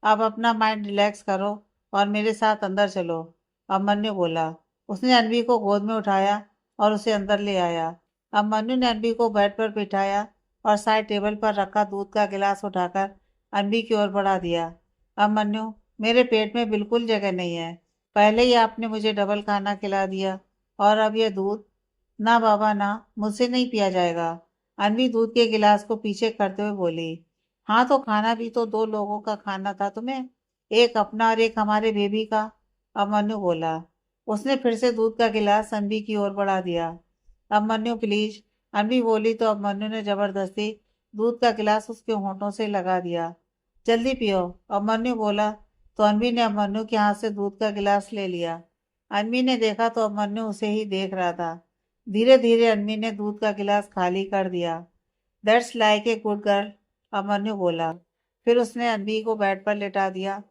अब अपना माइंड रिलैक्स करो और मेरे साथ अंदर चलो। अभिमन्यु बोला। उसने अनवी को गोद में उठाया और उसे अंदर ले आया। अभिमन्यु ने अनवी को बेड पर बिठाया और साइड टेबल पर रखा दूध का गिलास उठाकर अनवी की ओर बढ़ा दिया। अभिमन्यु, मेरे पेट में बिल्कुल जगह नहीं है। पहले ही आपने मुझे डबल खाना खिला दिया और अब यह दूध। ना बाबा ना, मुझसे नहीं पिया जाएगा। अनवी दूध के गिलास को पीछे करते हुए बोली। हाँ तो खाना भी तो दो लोगों का खाना था तुम्हें, एक अपना और एक हमारे बेबी का। अभिमन्यु बोला। उसने फिर से दूध का गिलास अनवी की ओर बढ़ा दिया। अभिमन्यु प्लीज। अनवी बोली तो अभिमन्यु ने जबरदस्ती दूध का गिलास उसके होंठों से लगा दिया। जल्दी पियो। अभिमन्यु बोला तो अनवी ने अभिमन्यु के हाथ से दूध का गिलास ले लिया। अनवी ने देखा तो अभिमन्यु उसे ही देख रहा था। धीरे धीरे अनवी ने दूध का गिलास खाली कर दिया। That's like a good girl, Abhimanyu बोला। फिर उसने अनवी को बेड पर लेटा दिया।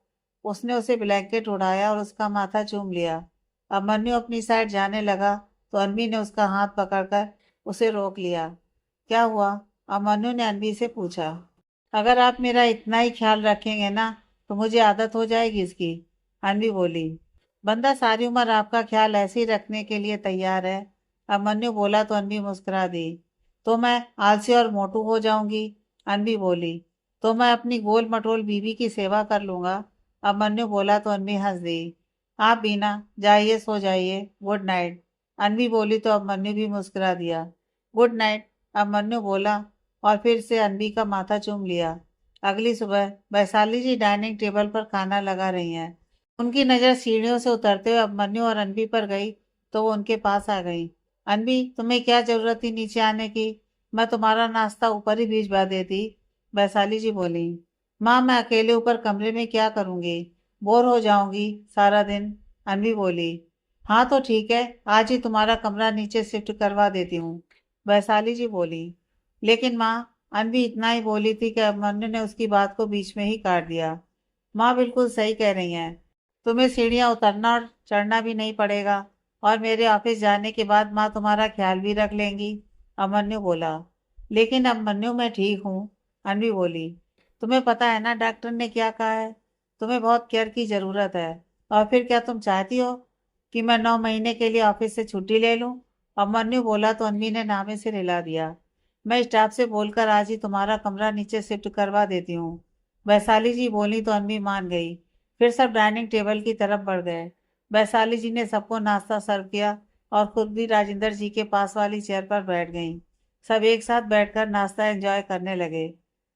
उसने उसे ब्लैंकेट उड़ाया और उसका माथा चूम लिया। अभिमन्यु अपनी साइड जाने लगा तो अनवी ने उसका हाथ पकड़कर उसे रोक लिया। क्या हुआ? अभिमन्यु ने अनवी से पूछा। अगर आप मेरा इतना ही ख्याल रखेंगे ना तो मुझे आदत हो जाएगी इसकी, अनवी बोली। बंदा सारी उम्र आपका ख्याल ऐसे ही रखने के लिए तैयार है, अभिमन्यु बोला तो अनवी मुस्कुरा दी। तो मैं आलसी और मोटू हो जाऊंगी, अनवी बोली। तो मैं अपनी गोल मटोल बीवी की सेवा कर लूंगा, अभिमन्यु बोला तो अनवी हंस दी। आप बीना, जाइए सो जाइए, गुड नाइट, अनवी बोली तो अभिमन्यु भी मुस्कुरा दिया। गुड नाइट, अभिमन्यु बोला और फिर से अनवी का माथा चूम लिया। अगली सुबह वैशाली जी डाइनिंग टेबल पर खाना लगा रही हैं। उनकी नज़र सीढ़ियों से उतरते हुए अभिमन्यु और अनवी पर गई तो वो उनके पास आ गई। अनवी, तुम्हें क्या जरूरत थी नीचे आने की? मैं तुम्हारा नाश्ता ऊपर ही भिजवा देती, वैशाली जी बोली। माँ, मैं अकेले ऊपर कमरे में क्या करूँगी, बोर हो जाऊंगी सारा दिन, अनवी बोली। हाँ तो ठीक है, आज ही तुम्हारा कमरा नीचे शिफ्ट करवा देती हूँ, वैशाली जी बोली। लेकिन माँ, अनवी इतना ही बोली थी कि अभिमन्यु ने उसकी बात को बीच में ही काट दिया। माँ बिल्कुल सही कह रही हैं, तुम्हें सीढ़ियाँ उतरना और चढ़ना भी नहीं पड़ेगा और मेरे ऑफिस जाने के बाद माँ तुम्हारा ख्याल भी रख लेंगी, अभिमन्यु बोला। लेकिन अभिमन्यु, मैं ठीक हूँ, अनवी बोली। तुम्हें पता है ना डॉक्टर ने क्या कहा है, तुम्हें बहुत केयर की ज़रूरत है। और फिर क्या तुम चाहती हो कि मैं 9 महीने के लिए ऑफिस से छुट्टी ले लूं? अभिमन्यु बोला तो अनवी ने नामे से हिला दिया। मैं स्टाफ से बोलकर आज ही तुम्हारा कमरा नीचे शिफ्ट करवा देती हूँ। वैशाली जी बोली तो अनवी मान गई। फिर सब डाइनिंग टेबल की तरफ बढ़ गए। वैशाली जी ने सबको नाश्ता सर्व किया और खुद भी राजेंद्र जी के पास वाली चेयर पर बैठ गईं। सब एक साथ बैठकर नाश्ता एंजॉय करने लगे।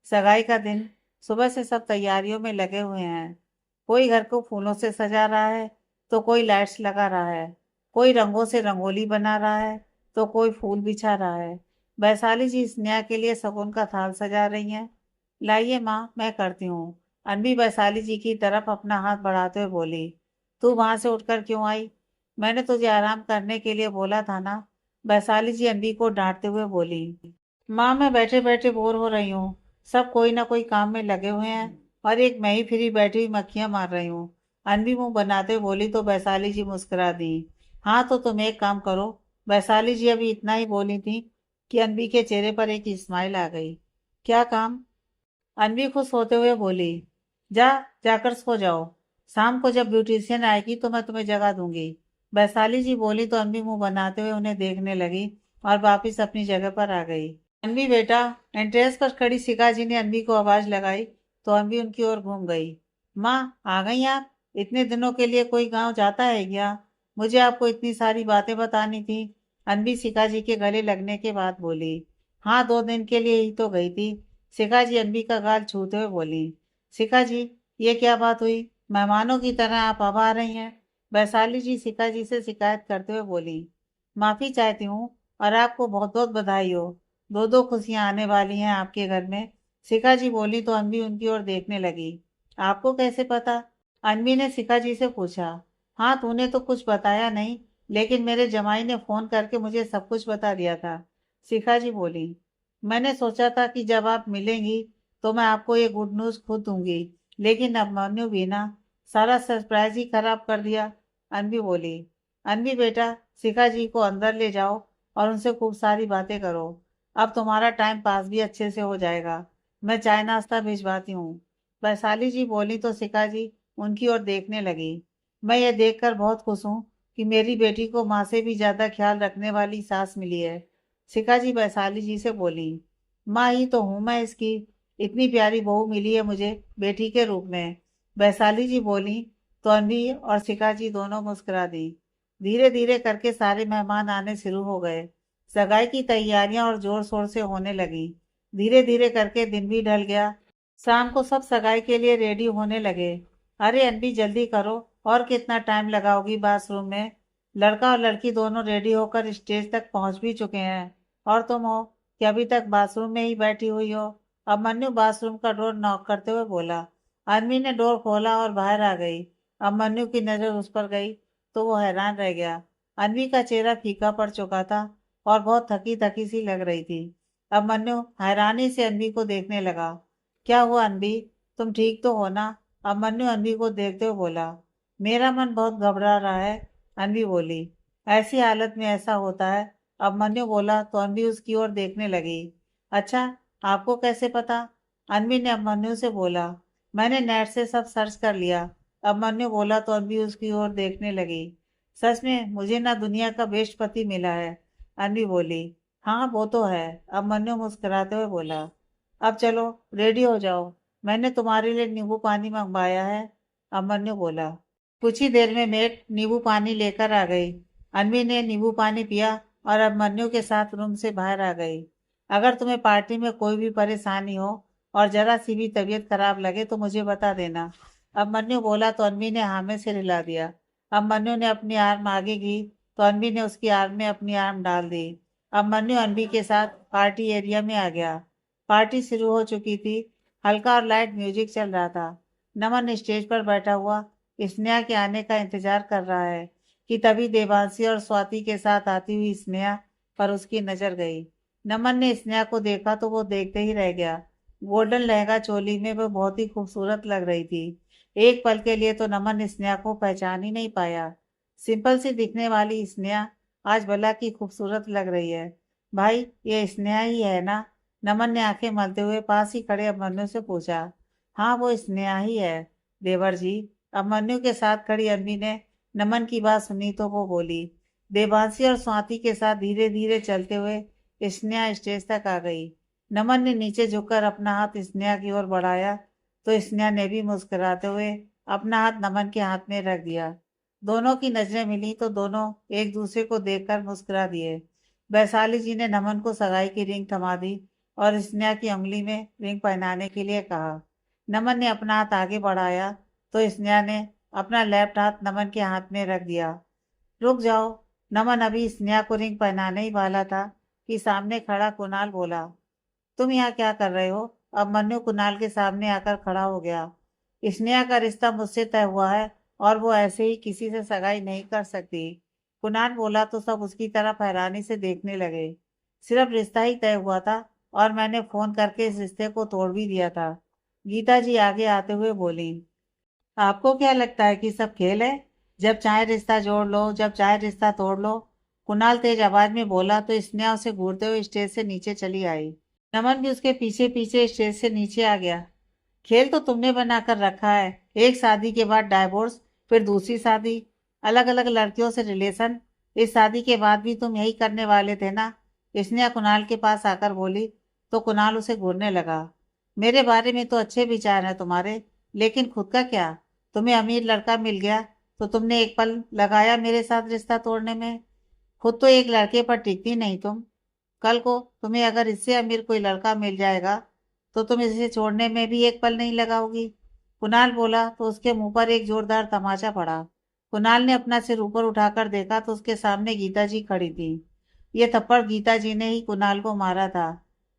सगाई का दिन, सुबह से सब तैयारियों में लगे हुए हैं। कोई घर को फूलों से सजा रहा है, तो कोई लाइट्स लगा रहा है, कोई रंगों से रंगोली बना रहा है, तो कोई फूल बिछा रहा है। वैशाली जी स्नेहा के लिए शगुन का थाल सजा रही हैं। लाइए माँ, मैं करती हूँ। अनवी वैशाली जी की तरफ अपना हाथ बढ़ाते हुए बोली। तू वहां से उठकर क्यों आई? मैंने तुझे आराम करने के लिए बोला था ना। वैशाली जी अनवी को डांटते हुए बोली। माँ, मैं बैठे बैठे बोर हो रही हूँ। सब कोई ना कोई काम में लगे हुए हैं और एक मैं ही फ्री बैठी हुई मक्खियां मार रही हूँ। अनवी मुंह बनाते हुए बोली तो वैशाली जी मुस्कुरा दी। हाँ तो तुम एक काम करो। वैशाली जी अभी इतना ही बोली थी कि अनवी के चेहरे पर एक स्माइल आ गई। क्या काम? अनवी खुश होते हुए बोली। जा, जाकर सो जाओ। शाम को जब ब्यूटिशियन आएगी तो मैं तुम्हें जगा दूंगी। वैशाली जी बोली तो अनवी मुंह बनाते हुए उन्हें देखने लगी और वापिस अपनी जगह पर आ गई। अनवी बेटा। एंट्रेंस पर खड़ी शिखा जी ने अनवी को आवाज लगाई तो अनवी उनकी ओर घूम गई। माँ, आ गई आप? इतने दिनों के लिए कोई गांव जाता है क्या? मुझे आपको इतनी सारी बातें बतानी थी। अनवी शिखा जी के गले लगने के बाद बोली। हाँ, 2 दिन के लिए ही तो गई थी। शिखा जी अनवी का गाल छूते हुए बोली। शिखा जी, ये क्या बात हुई? मेहमानों की तरह आप अब आ रही हैं। वैशाली जी शिखा जी से शिकायत करते हुए बोली। माफी चाहती हूँ और आपको बहुत बहुत बधाई हो। दो दो खुशियां आने वाली हैं आपके घर में। शिखा जी बोली तो अनवी उनकी ओर देखने लगी। आपको कैसे पता? अनवी ने शिखा जी से पूछा। हाँ, तूने तो कुछ बताया नहीं, लेकिन मेरे जमाई ने फोन करके मुझे सब कुछ बता दिया था। शिखा जी बोली। मैंने सोचा था कि जब आप मिलेंगी तो मैं आपको ये गुड न्यूज खुद दूंगी, लेकिन अब मनु भी ना सारा सरप्राइज ही खराब कर दिया। अनवी बोली। अनवी बेटा, शिखा जी को अंदर ले जाओ और उनसे खूब सारी बातें करो। अब तुम्हारा टाइम पास भी अच्छे से हो जाएगा। मैं चाय नाश्ता भिजवाती हूँ। वैशाली जी बोली तो शिखा जी उनकी ओर देखने लगी। मैं ये देखकर बहुत खुश हूँ कि मेरी बेटी को माँ से भी ज्यादा ख्याल रखने वाली सास मिली है। शिखा जी वैशाली जी से बोली। माँ ही तो हूँ मैं इसकी। इतनी प्यारी बहू मिली है मुझे बेटी के रूप में। वैशाली जी बोली तो अनवी और शिखा जी दोनों मुस्कुरा दी। धीरे धीरे करके सारे मेहमान आने शुरू हो गए। सगाई की तैयारियां और जोर शोर से होने लगी। धीरे धीरे करके दिन भी ढल गया। शाम को सब सगाई के लिए रेडी होने लगे। अरे अनवी, जल्दी करो। और कितना टाइम लगाओगी बाथरूम में? लड़का और लड़की दोनों रेडी होकर स्टेज तक पहुंच भी चुके हैं। और तुम हो कि अभी तक बाथरूम में ही बैठी हुई हो? अभिमन्यु बाथरूम का डोर नॉक करते हुए बोला। अनवी ने डोर खोला और बाहर आ गई। अभिमन्यु की नजर उस पर गई तो वो हैरान रह गया। अनवी का चेहरा फीका पड़ चुका था और बहुत थकी थकी सी लग रही थी। अभिमन्यु हैरानी से अनवी को देखने लगा। क्या हुआ अनवी, तुम ठीक तो हो ना? अभिमन्यु अनवी को देखते हुए बोला। मेरा मन बहुत घबरा रहा है। अनवी बोली। ऐसी हालत में ऐसा होता है। अभिमन्यु बोला तो अनवी उसकी ओर देखने लगी। अच्छा, आपको कैसे पता? अनवी ने अभिमन्यु से बोला। मैंने नेट से सब सर्च कर लिया। अभिमन्यु बोला तो अनवी उसकी ओर देखने लगी। सच में मुझे ना दुनिया का बेस्ट पति मिला है। अनवी बोली। हाँ, वो तो है। अभिमन्यु मुस्कुराते हुए बोला। अब चलो, रेडी हो जाओ। मैंने तुम्हारे लिए नींबू पानी मंगवाया है। अभिमन्यु बोला। कुछ ही देर में मेट नींबू पानी लेकर आ गई। अनवी ने नींबू पानी पिया और अभिमन्यु के साथ रूम से बाहर आ गई। अगर तुम्हें पार्टी में कोई भी परेशानी हो और जरा सी भी तबीयत खराब लगे तो मुझे बता देना। अभिमन्यु बोला तो अनवी ने हाँ में सिर हिला दिया। अभिमन्यु ने अपनी आर्म आगे की तो अनवी ने उसकी आर्म में अपनी आर्म डाल दी। अभिमन्यु अनवी के साथ पार्टी एरिया में आ गया। पार्टी शुरू हो चुकी थी। हल्का और लाइट म्यूजिक चल रहा था। नमन स्टेज पर बैठा हुआ स्नेहा के आने का इंतजार कर रहा है कि तभी देवांशी और स्वाति के साथ आती हुई स्नेहा पर उसकी नजर गई। नमन ने स्नेहा को देखा तो वो देखते ही रह गया। गोल्डन लहंगा चोली में वो बहुत ही खूबसूरत लग रही थी। एक पल के लिए तो नमन स्नेहा को पहचान ही नहीं पाया। सिंपल सी दिखने वाली स्नेहा आज भला की खूबसूरत लग रही है। भाई, ये स्नेहा ही है ना? नमन ने आंखें मलते हुए पास ही खड़े अभिमन्यु से पूछा। हाँ, वो स्नेहा ही है देवर जी। अब मन्नू के साथ खड़ी अम्मी ने नमन की बात सुनी तो वो बोली। देवांशी और स्वाति के साथ धीरे धीरे चलते हुए स्नेहा स्टेज तक आ गई। नमन ने नीचे झुककर अपना हाथ स्नेहा की ओर बढ़ाया तो स्नेहा ने भी मुस्कुराते हुए अपना हाथ नमन के हाथ में रख दिया। दोनों की नजरें मिली तो दोनों एक दूसरे को देखकर मुस्कुरा दिए। वैशाली जी ने नमन को सगाई की रिंग थमा दी और स्नेहा की उंगली में रिंग पहनाने के लिए कहा। नमन ने अपना हाथ आगे बढ़ाया तो स्नेहा ने अपना लेफ्ट हाथ नमन के हाथ में रख दिया। रुक जाओ। नमन अभी स्नेहा को रिंग पहनाने ही वाला था कि सामने खड़ा कुणाल बोला, तुम यहाँ क्या कर रहे हो? अब मन्नू कुणाल के सामने आकर खड़ा हो गया। स्नेहा का रिश्ता मुझसे तय हुआ है और वो ऐसे ही किसी से सगाई नहीं कर सकती। कुणाल बोला तो सब उसकी तरफ हैरानी से देखने लगे। सिर्फ रिश्ता ही तय हुआ था और मैंने फोन करके इस रिश्ते को तोड़ भी दिया था। गीता जी आगे आते हुए बोली, आपको क्या लगता है कि सब खेल है? जब चाहे रिश्ता जोड़ लो, जब चाहे रिश्ता तोड़ लो। कुणाल तेज आवाज में बोला तो स्नेहा उसे घूरते हुए स्टेज से नीचे चली आई। नमन भी उसके पीछे पीछे स्टेज से नीचे आ गया। खेल तो तुमने बनाकर रखा है, एक शादी के बाद डाइवोर्स, फिर दूसरी शादी, अलग अलग लड़कियों से रिलेशन। इस शादी के बाद भी तुम यही करने वाले थे ना? स्नेहा कुणाल के पास आकर बोली तो कुणाल उसे घूरने लगा। मेरे बारे में तो अच्छे विचार हैं तुम्हारे, लेकिन खुद का क्या? तुम्हें अमीर लड़का मिल गया तो तुमने एक पल लगाया मेरे साथ रिश्ता तोड़ने में? खुद तो एक लड़के पर टिकती नहीं तुम। कल को तुम्हें अगर इससे अमीर कोई लड़का मिल जाएगा तो तुम इसे छोड़ने में भी एक पल नहीं लगाओगी। कुणाल बोला तो उसके मुंह पर एक जोरदार तमाचा पड़ा। कुणाल ने अपना सिर ऊपर उठाकर देखा तो उसके सामने गीता जी खड़ी थी। ये थप्पड़ गीता जी ने ही कुणाल को मारा था।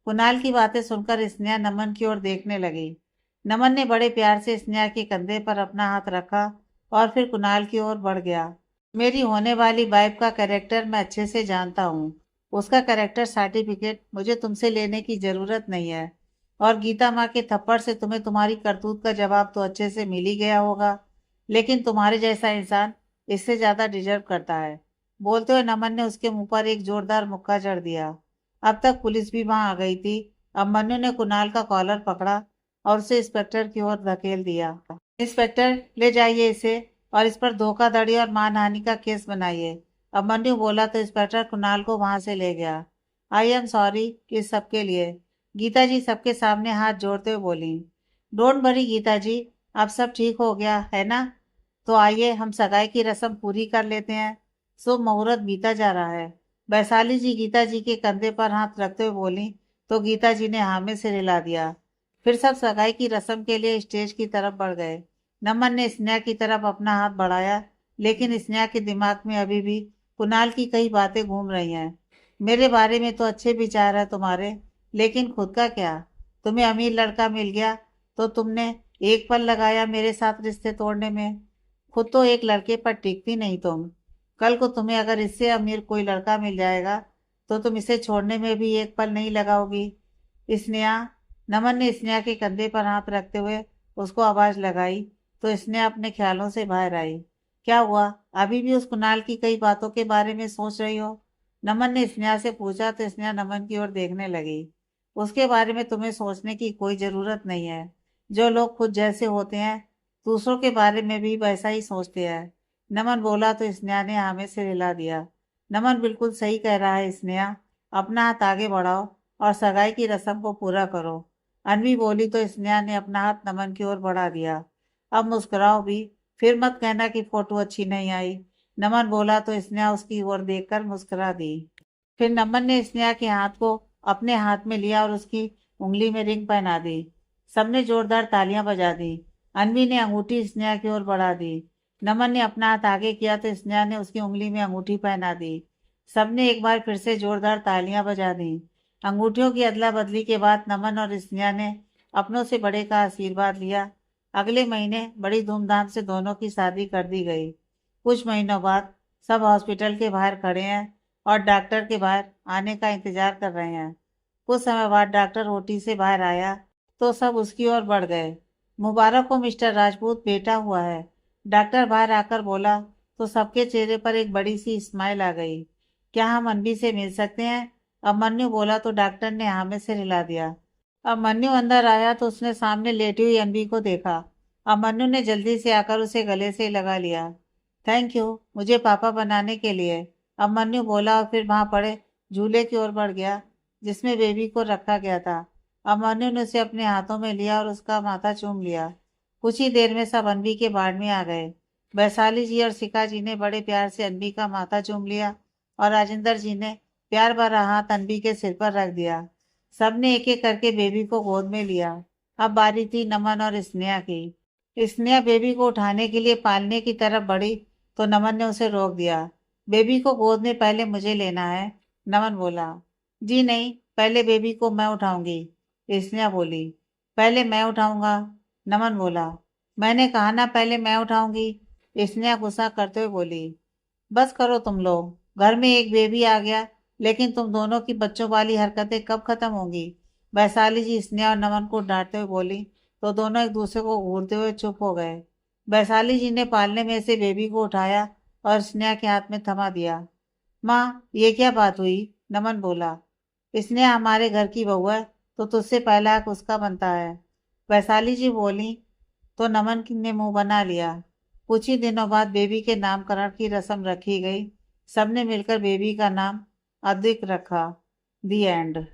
कुणाल की बातें सुनकर स्नेहा नमन की ओर देखने लगी। नमन ने बड़े प्यार से स्नेहा के कंधे पर अपना हाथ रखा और फिर कुणाल की ओर बढ़ गया। मेरी होने वाली वाइफ का कैरेक्टर मैं अच्छे से जानता हूँ। उसका कैरेक्टर सर्टिफिकेट मुझे तुमसे लेने की जरूरत नहीं है। और गीता माँ के थप्पड़ से तुम्हें तुम्हारी करतूत का जवाब तो अच्छे से मिल ही गया होगा, लेकिन तुम्हारे जैसा इंसान इससे ज्यादा डिजर्व करता है। बोलते हुए नमन ने उसके मुंह पर एक जोरदार मुक्का जड़ दिया। अब तक पुलिस भी वहां आ गई थी। अब मन्नू ने कुणाल का कॉलर पकड़ा और उसे इंस्पेक्टर की ओर धकेल दिया। इंस्पेक्टर, ले जाइए इसे और इस पर धोखाधड़ी और मानहानि का केस बनाइए। अब मन्नू बोला तो इंस्पेक्टर कुणाल को वहां से ले गया। आई एम सॉरी इस सबके लिए। गीता जी सबके सामने हाथ जोड़ते हुए बोली। डोंट वरी गीता जी, अब सब ठीक हो गया है ना? तो आइए हम सगाई की रस्म पूरी कर लेते हैं। शुभ मुहूर्त बीता जा रहा है। वैशाली जी गीता जी के कंधे पर हाथ रखते हुए बोली तो गीता जी ने हाँ में सिर हिला दिया। फिर सब सगाई की रस्म के लिए स्टेज की तरफ बढ़ गए। नमन ने स्नेहा की तरफ अपना हाथ बढ़ाया, लेकिन स्नेहा के दिमाग में अभी भी कुणाल की कई बातें घूम रही हैं। मेरे बारे में तो अच्छे विचार है तुम्हारे, लेकिन खुद का क्या? तुम्हें अमीर लड़का मिल गया तो तुमने एक पल लगाया मेरे साथ रिश्ते तोड़ने में? खुद तो एक लड़के पर टिकती नहीं तुम। कल को तुम्हें अगर इससे अमीर कोई लड़का मिल जाएगा तो तुम इसे छोड़ने में भी एक पल नहीं लगाओगी। स्नेहा। नमन ने स्नेहा के कंधे पर हाथ रखते हुए उसको आवाज लगाई तो स्नेहा अपने ख्यालों से बाहर आई। क्या हुआ? अभी भी उस कुणाल की कई बातों के बारे में सोच रही हो? नमन ने स्नेहा से पूछा तो स्नेहा नमन की ओर देखने लगी। उसके बारे में तुम्हें सोचने की कोई जरूरत नहीं है। जो लोग खुद जैसे होते हैं दूसरों के बारे में भी वैसा ही सोचते हैं। नमन बोला तो स्नेहा ने हाँ में सिर हिला दिया। नमन बिल्कुल सही कह रहा है स्नेहा। अपना हाथ आगे बढ़ाओ और सगाई की रस्म को पूरा करो। अनवी बोली तो स्नेहा ने अपना हाथ नमन की ओर बढ़ा दिया। अब मुस्कुराओ भी, फिर मत कहना कि फोटो अच्छी नहीं आई। नमन बोला तो स्नेहा उसकी ओर देखकर मुस्कुरा दी। फिर नमन ने स्नेहा के हाथ को अपने हाथ में लिया और उसकी उंगली में रिंग पहना दी। सबने जोरदार तालियां बजा दी। अनवी ने अंगूठी स्नेहा की ओर बढ़ा दी। नमन ने अपना हाथ आगे किया तो स्नेहा ने उसकी उंगली में अंगूठी पहना दी। सबने एक बार फिर से जोरदार तालियां बजा दी। अंगूठियों की अदला बदली के बाद नमन और स्नेहा ने अपनों से बड़े का आशीर्वाद लिया। अगले महीने बड़ी धूमधाम से दोनों की शादी कर दी गई। कुछ महीनों बाद सब हॉस्पिटल के बाहर खड़े हैं और डॉक्टर के बाहर आने का इंतजार कर रहे हैं। कुछ समय बाद डॉक्टर ओटी से बाहर आया तो सब उसकी ओर बढ़ गए। मुबारक हो मिस्टर राजपूत, बेटा हुआ है। डॉक्टर बाहर आकर बोला तो सबके चेहरे पर एक बड़ी सी स्माइल आ गई। क्या हम अनवी से मिल सकते हैं? अब मन्नू बोला तो डॉक्टर ने हाँ में सिर हिला दिया। अब मन्नू अंदर आया तो उसने सामने लेटी हुई अनवी को देखा अभिमन्यु ने जल्दी से आकर उसे गले से लगा लिया। थैंक यू मुझे पापा बनाने के लिए, अभिमन्यु बोला और फिर वहां पड़े झूले की ओर बढ़ गया जिसमें बेबी को रखा गया था। अभिमन्यु ने उसे अपने हाथों में लिया और उसका माथा चूम लिया। कुछ ही देर में सब अनबी के बाड़ में आ गए। वैशाली जी और शिखा जी ने बड़े प्यार से अनबी का माथा चूम लिया और राजेंद्र जी ने प्यार भरा हाथ अनबी के सिर पर रख दिया। सबने एक एक करके बेबी को गोद में लिया। अब बारी थी नमन और स्नेहा की। स्नेहा बेबी को उठाने के लिए पालने की तरफ बढ़ी तो नमन ने उसे रोक दिया। बेबी को गोद में पहले मुझे लेना है, नमन बोला। जी नहीं, पहले बेबी को मैं उठाऊंगी, स्नेहा बोली। पहले मैं उठाऊंगा, नमन बोला। मैंने कहा ना पहले मैं उठाऊंगी, स्नेहा गुस्सा करते हुए बोली। बस करो तुम लोग, घर में एक बेबी आ गया, लेकिन तुम दोनों की बच्चों वाली हरकतें कब खत्म होंगी? वैशाली जी स्नेहा और नमन को डांटते हुए बोली तो दोनों एक दूसरे को घूरते हुए चुप हो गए। वैशाली जी ने पालने में से बेबी को उठाया और स्नेहा के हाथ में थमा दिया। माँ, ये क्या बात हुई? नमन बोला। स्नेहा हमारे घर की बहू है तो तुझसे पहला हक उसका बनता है, वैशाली जी बोली तो नमन ने मुंह बना लिया। कुछ ही दिनों बाद बेबी के नामकरण की रस्म रखी गई। सबने मिलकर बेबी का नाम अद्विक रखा। दी एंड।